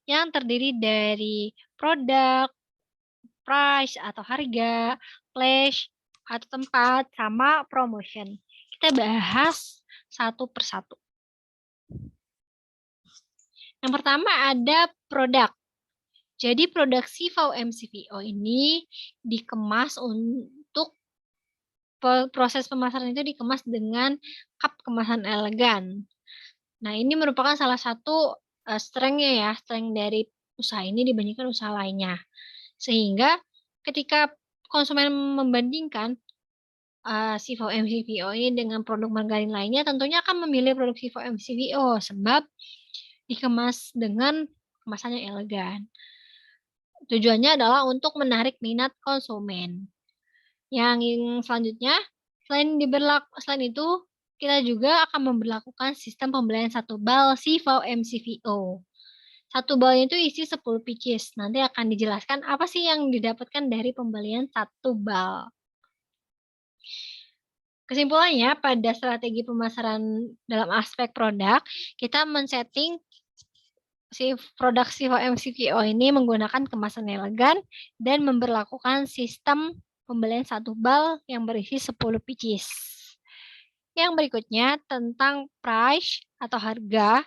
yang terdiri dari produk, price atau harga, flash atau tempat, sama promotion. Kita bahas satu persatu. Yang pertama ada produk. Jadi produk Sivo MCPO ini dikemas untuk proses pemasaran itu dikemas dengan cup kemasan elegan. Nah, ini merupakan salah satu strength-nya ya, strength dari usaha ini dibandingkan usaha lainnya. Sehingga ketika konsumen membandingkan Sivo MCPO ini dengan produk margarin lainnya, tentunya akan memilih produk Sivo MCPO sebab dikemas dengan kemasan yang elegan. Tujuannya adalah untuk menarik minat konsumen. Yang selanjutnya, selain itu, kita juga akan memberlakukan sistem pembelian satu bal CVO MCVO. Satu balnya itu isi 10 pieces. Nanti akan dijelaskan apa sih yang didapatkan dari pembelian satu bal. Kesimpulannya, pada strategi pemasaran dalam aspek produk, kita men-setting si produk CVO MCVO ini menggunakan kemasan elegan dan memberlakukan sistem pembelian satu bal yang berisi 10 pieces. Yang berikutnya tentang price atau harga.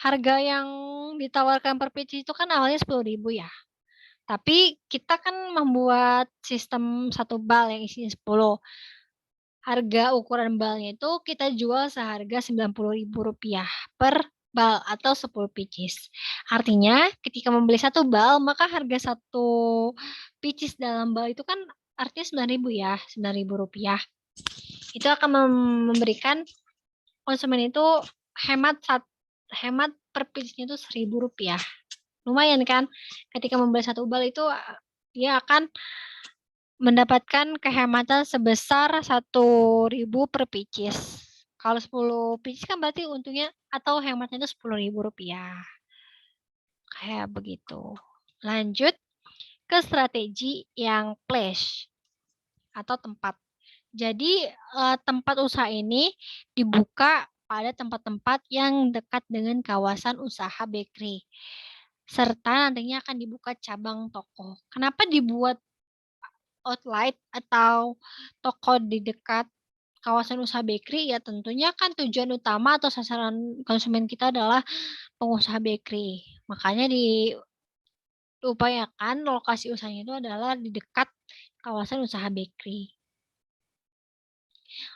Harga yang ditawarkan per pieces itu kan awalnya 10.000 ya. Tapi kita kan membuat sistem satu bal yang isinya 10. Harga ukuran balnya itu kita jual seharga Rp90.000 per bal atau 10 pieces. Artinya ketika membeli satu bal, maka harga satu pieces dalam bal itu kan artinya 9.000 ya, Rp9.000. Itu akan memberikan konsumen itu hemat per piecesnya itu Rp1.000. Lumayan kan? Ketika membeli satu bal itu dia akan mendapatkan kehematan sebesar 1.000 per pieces. Kalau 10 pieces kan berarti untungnya atau hematnya itu Rp10.000. Kayak begitu. Lanjut ke strategi yang place atau tempat. Jadi tempat usaha ini dibuka pada tempat-tempat yang dekat dengan kawasan usaha bakery. Serta nantinya akan dibuka cabang toko. Kenapa dibuat outlet atau toko di dekat kawasan usaha bakery? Ya tentunya kan tujuan utama atau sasaran konsumen kita adalah pengusaha bakery. Makanya diupayakan lokasi usahanya itu adalah di dekat kawasan usaha bakery.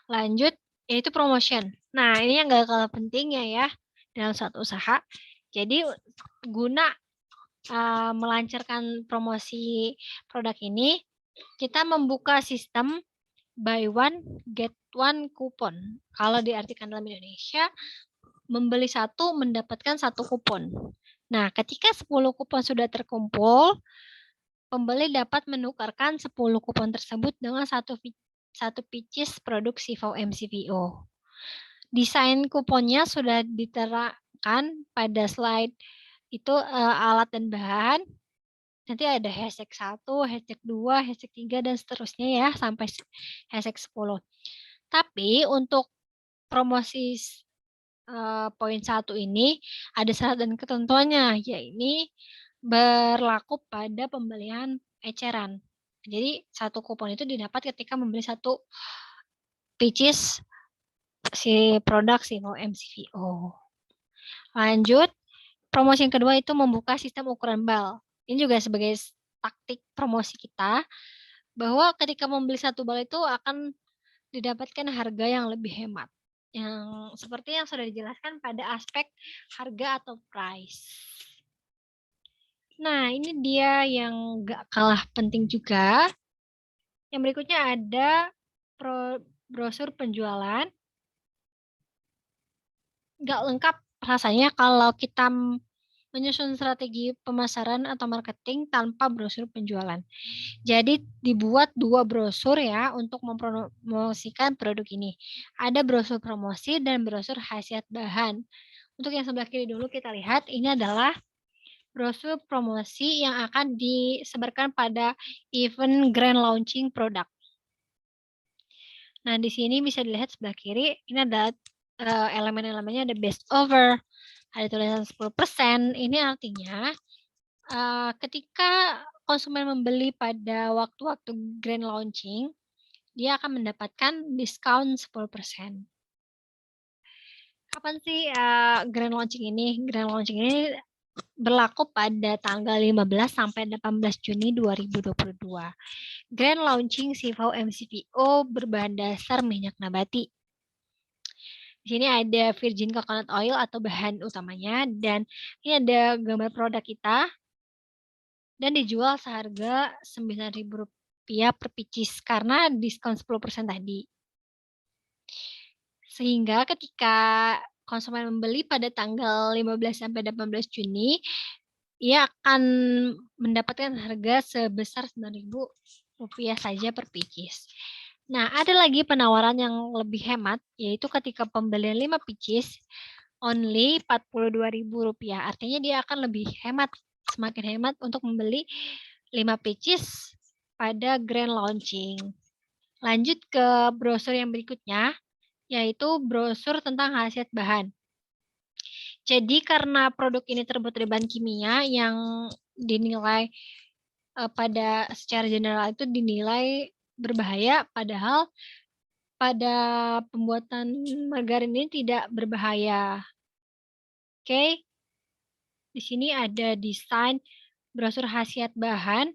Lanjut, yaitu promotion. Nah, ini yang gak kalah pentingnya ya dalam suatu usaha. Jadi guna melancarkan promosi produk ini, kita membuka sistem buy one get one kupon. Kalau diartikan dalam Indonesia, membeli satu mendapatkan satu kupon. Nah, ketika 10 kupon sudah terkumpul, pembeli dapat menukarkan 10 kupon tersebut dengan satu pieces produk CVO MCVO. Desain kuponnya sudah diterakan pada slide itu alat dan bahan. Nanti ada hashtag 1, hashtag 2, hashtag 3, dan seterusnya ya, sampai hashtag 10. Tapi untuk promosi poin 1 ini ada syarat dan ketentuannya, yaitu berlaku pada pembelian eceran. Jadi satu kupon itu didapat ketika membeli satu pieces si produk CVO MCVO. Lanjut, promosi yang kedua itu membuka sistem ukuran bal. Ini juga sebagai taktik promosi kita, bahwa ketika membeli satu bal itu akan didapatkan harga yang lebih hemat. Yang seperti yang sudah dijelaskan pada aspek harga atau price. Nah, ini dia yang gak kalah penting juga. Yang berikutnya ada brosur penjualan. Gak lengkap rasanya kalau kita menyusun strategi pemasaran atau marketing tanpa brosur penjualan. Jadi dibuat 2 brosur ya untuk mempromosikan produk ini. Ada brosur promosi dan brosur khasiat bahan. Untuk yang sebelah kiri dulu kita lihat, ini adalah brosur promosi yang akan disebarkan pada event grand launching produk. Nah, di sini bisa dilihat sebelah kiri, ini ada elemen-elemennya, ada best offer, ada tulisan 10%. Ini artinya ketika konsumen membeli pada waktu-waktu grand launching, dia akan mendapatkan diskon 10%. Kapan sih grand launching ini? Grand launching ini berlaku pada tanggal 15 sampai 18 Juni 2022. Grand launching CVO MCVO berbahan dasar minyak nabati. Di sini ada virgin coconut oil atau bahan utamanya, dan ini ada gambar produk kita, dan dijual seharga Rp9.000 per pieces karena diskon 10% tadi. Sehingga ketika konsumen membeli pada tanggal 15 sampai 18 Juni, ia akan mendapatkan harga sebesar Rp9.000 saja per pieces. Nah, ada lagi penawaran yang lebih hemat, yaitu ketika pembelian 5 pieces, only Rp42.000. Artinya dia akan lebih hemat, semakin hemat untuk membeli 5 pieces pada grand launching. Lanjut ke brosur yang berikutnya, yaitu brosur tentang khasiat bahan. Jadi karena produk ini terbuat dari bahan kimia yang dinilai pada secara general itu dinilai berbahaya, padahal pada pembuatan margarin ini tidak berbahaya. Oke, di sini ada desain brosur khasiat bahan.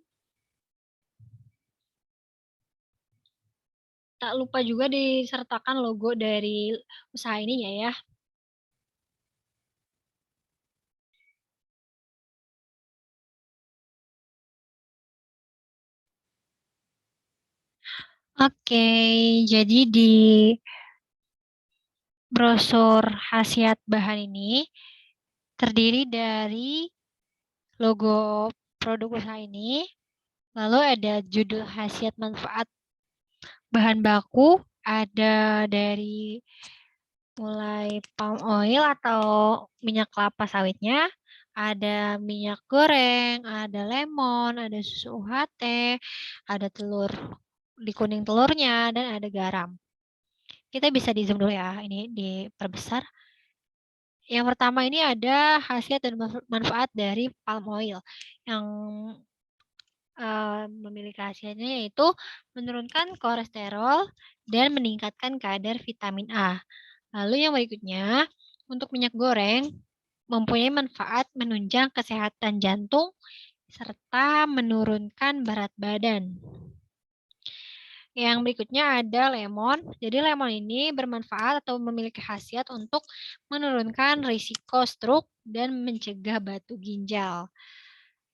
Tak lupa juga disertakan logo dari usaha ini ya. Oke, jadi di brosur khasiat bahan ini terdiri dari logo produk usaha ini, lalu ada judul khasiat manfaat bahan baku, ada dari mulai palm oil atau minyak kelapa sawitnya, ada minyak goreng, ada lemon, ada susu UHT, ada telur, di kuning telurnya, dan ada garam. Kita bisa di zoom dulu ya, ini diperbesar. Yang pertama ini ada khasiat dan manfaat dari palm oil yang memiliki khasiatnya yaitu menurunkan kolesterol dan meningkatkan kadar vitamin A. Lalu yang berikutnya, untuk minyak goreng mempunyai manfaat menunjang kesehatan jantung serta menurunkan berat badan. Yang berikutnya ada lemon. Jadi lemon ini bermanfaat atau memiliki khasiat untuk menurunkan risiko stroke dan mencegah batu ginjal.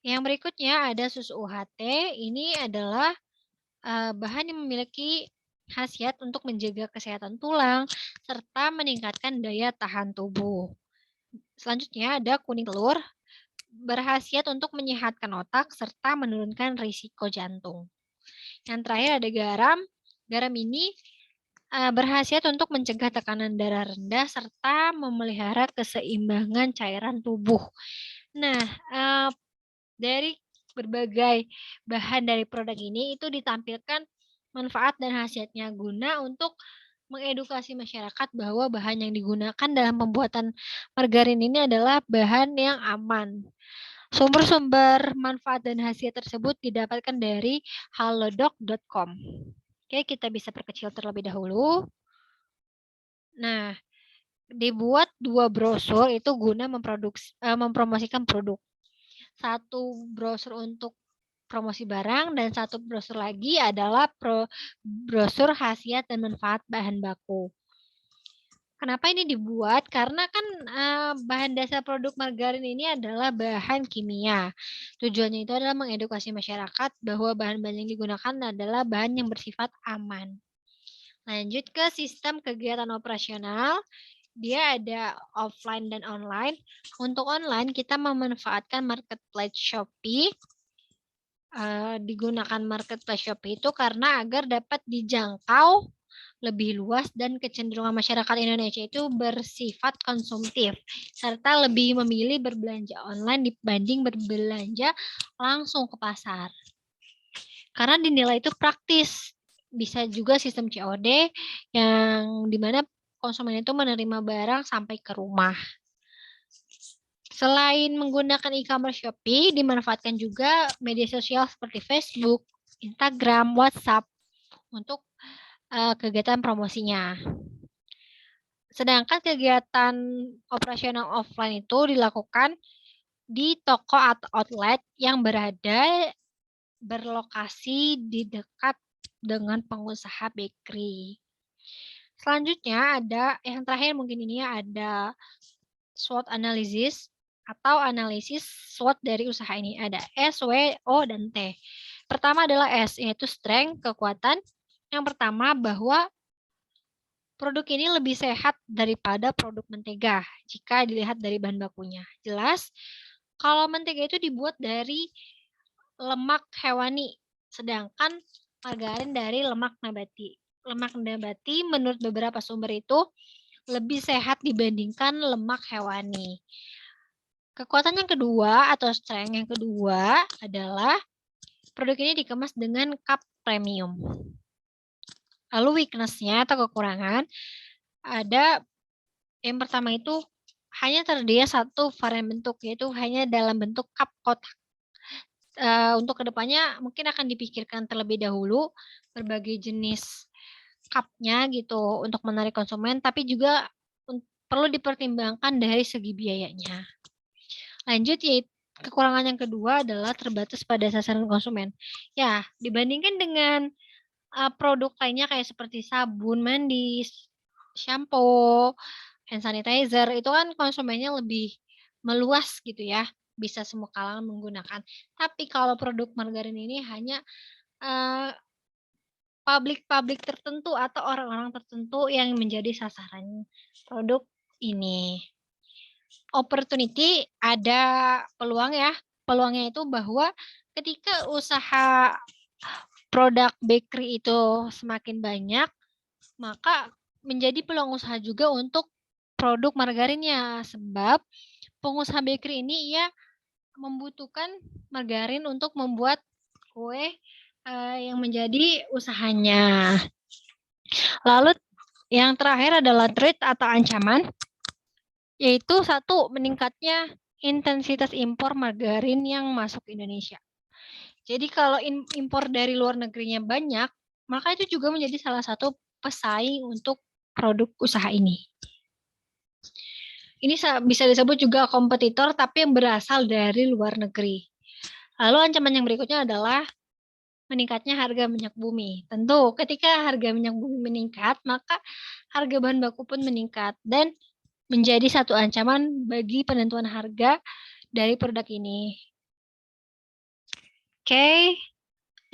Yang berikutnya ada susu UHT. Ini adalah bahan yang memiliki khasiat untuk menjaga kesehatan tulang serta meningkatkan daya tahan tubuh. Selanjutnya ada kuning telur, berkhasiat untuk menyehatkan otak serta menurunkan risiko jantung. Yang terakhir ada garam. Garam ini berkhasiat untuk mencegah tekanan darah rendah serta memelihara keseimbangan cairan tubuh. Nah, dari berbagai bahan dari produk ini itu ditampilkan manfaat dan khasiatnya guna untuk mengedukasi masyarakat bahwa bahan yang digunakan dalam pembuatan margarin ini adalah bahan yang aman. Sumber-sumber manfaat dan khasiat tersebut didapatkan dari halodoc.com. Oke, kita bisa perkecil terlebih dahulu. Nah, dibuat 2 brosur itu guna mempromosikan produk. Satu brosur untuk promosi barang dan satu brosur lagi adalah brosur khasiat dan manfaat bahan baku. Kenapa ini dibuat? Karena kan bahan dasar produk margarin ini adalah bahan kimia. Tujuannya itu adalah mengedukasi masyarakat bahwa bahan-bahan yang digunakan adalah bahan yang bersifat aman. Lanjut ke sistem kegiatan operasional. Dia ada offline dan online. Untuk online, kita memanfaatkan marketplace Shopee. Digunakan marketplace Shopee itu karena agar dapat dijangkau lebih luas dan kecenderungan masyarakat Indonesia itu bersifat konsumtif serta lebih memilih berbelanja online dibanding berbelanja langsung ke pasar. Karena dinilai itu praktis. Bisa juga sistem COD yang dimana konsumen itu menerima barang sampai ke rumah. Selain menggunakan e-commerce Shopee, dimanfaatkan juga media sosial seperti Facebook, Instagram, WhatsApp untuk kegiatan promosinya. Sedangkan kegiatan operasional offline itu dilakukan di toko atau outlet yang berlokasi di dekat dengan pengusaha bakery. Selanjutnya ada yang terakhir mungkin ini ada SWOT analysis atau analisis SWOT dari usaha ini. Ada S, W, O, dan T. Pertama adalah S, yaitu strength, kekuatan. Yang pertama bahwa produk ini lebih sehat daripada produk mentega jika dilihat dari bahan bakunya. Jelas, Kalau mentega itu dibuat dari lemak hewani, sedangkan margarin dari lemak nabati. Lemak nabati menurut beberapa sumber itu lebih sehat dibandingkan lemak hewani. Kekuatan yang kedua atau strength yang kedua adalah produk ini dikemas dengan cup premium. Lalu weakness-nya atau kekurangan ada yang pertama itu hanya tersedia satu varian bentuk, yaitu hanya dalam bentuk cup kotak. Untuk kedepannya mungkin akan dipikirkan terlebih dahulu berbagai jenis cup-nya gitu untuk menarik konsumen, tapi juga perlu dipertimbangkan dari segi biayanya. Lanjut, yaitu kekurangan yang kedua adalah terbatas pada sasaran konsumen. Ya, dibandingkan dengan produk lainnya kayak seperti sabun mandi, shampoo, hand sanitizer, itu kan konsumennya lebih meluas gitu ya, bisa semua kalangan menggunakan. Tapi kalau produk margarin ini hanya publik-publik tertentu atau orang-orang tertentu yang menjadi sasaran produk ini. Opportunity ada peluang ya. Peluangnya itu bahwa ketika usaha produk bakery itu semakin banyak, maka menjadi peluang usaha juga untuk produk margarinnya. Sebab pengusaha bakery ini ia membutuhkan margarin untuk membuat kue yang menjadi usahanya. Lalu yang terakhir adalah threat atau ancaman, yaitu satu, meningkatnya intensitas impor margarin yang masuk ke Indonesia. Jadi kalau impor dari luar negerinya banyak, maka itu juga menjadi salah satu pesaing untuk produk usaha ini. Ini bisa disebut juga kompetitor tapi yang berasal dari luar negeri. Lalu ancaman yang berikutnya adalah meningkatnya harga minyak bumi. Tentu ketika harga minyak bumi meningkat, maka harga bahan baku pun meningkat dan menjadi satu ancaman bagi penentuan harga dari produk ini. Oke.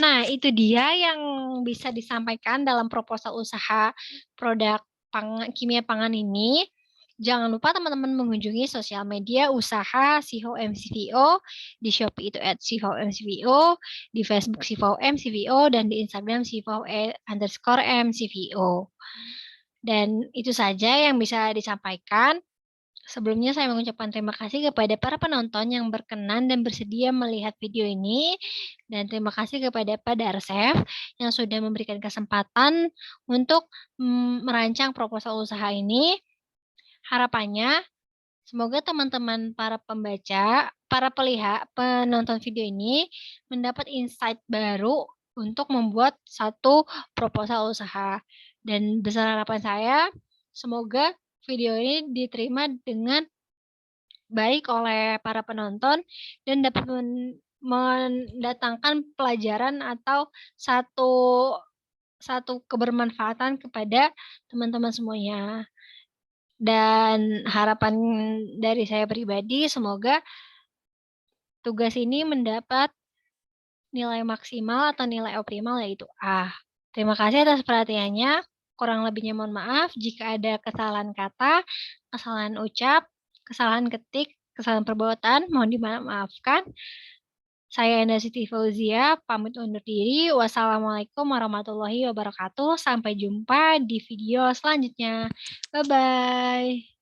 Nah, itu dia yang bisa disampaikan dalam proposal usaha produk kimia pangan ini. Jangan lupa teman-teman mengunjungi sosial media usaha Siho MCVO, di Shopee itu @siho_mcvo, di Facebook Siho MCVO, dan di Instagram Siho_MCVO. Dan itu saja yang bisa disampaikan. Sebelumnya saya mengucapkan terima kasih kepada para penonton yang berkenan dan bersedia melihat video ini. Dan terima kasih kepada Pak Darsef yang sudah memberikan kesempatan untuk merancang proposal usaha ini. Harapannya semoga teman-teman para pembaca, para penonton video ini mendapat insight baru untuk membuat satu proposal usaha. Dan besar harapan saya, semoga video ini diterima dengan baik oleh para penonton dan dapat mendatangkan pelajaran atau satu kebermanfaatan kepada teman-teman semuanya. Dan harapan dari saya pribadi, semoga tugas ini mendapat nilai maksimal atau nilai optimal, yaitu A. Terima kasih atas perhatiannya. Kurang lebihnya mohon maaf jika ada kesalahan kata, kesalahan ucap, kesalahan ketik, kesalahan perbuatan, mohon dimaafkan. Saya Enda Siti Fauzia, pamit undur diri. Wassalamualaikum warahmatullahi wabarakatuh. Sampai jumpa di video selanjutnya. Bye-bye.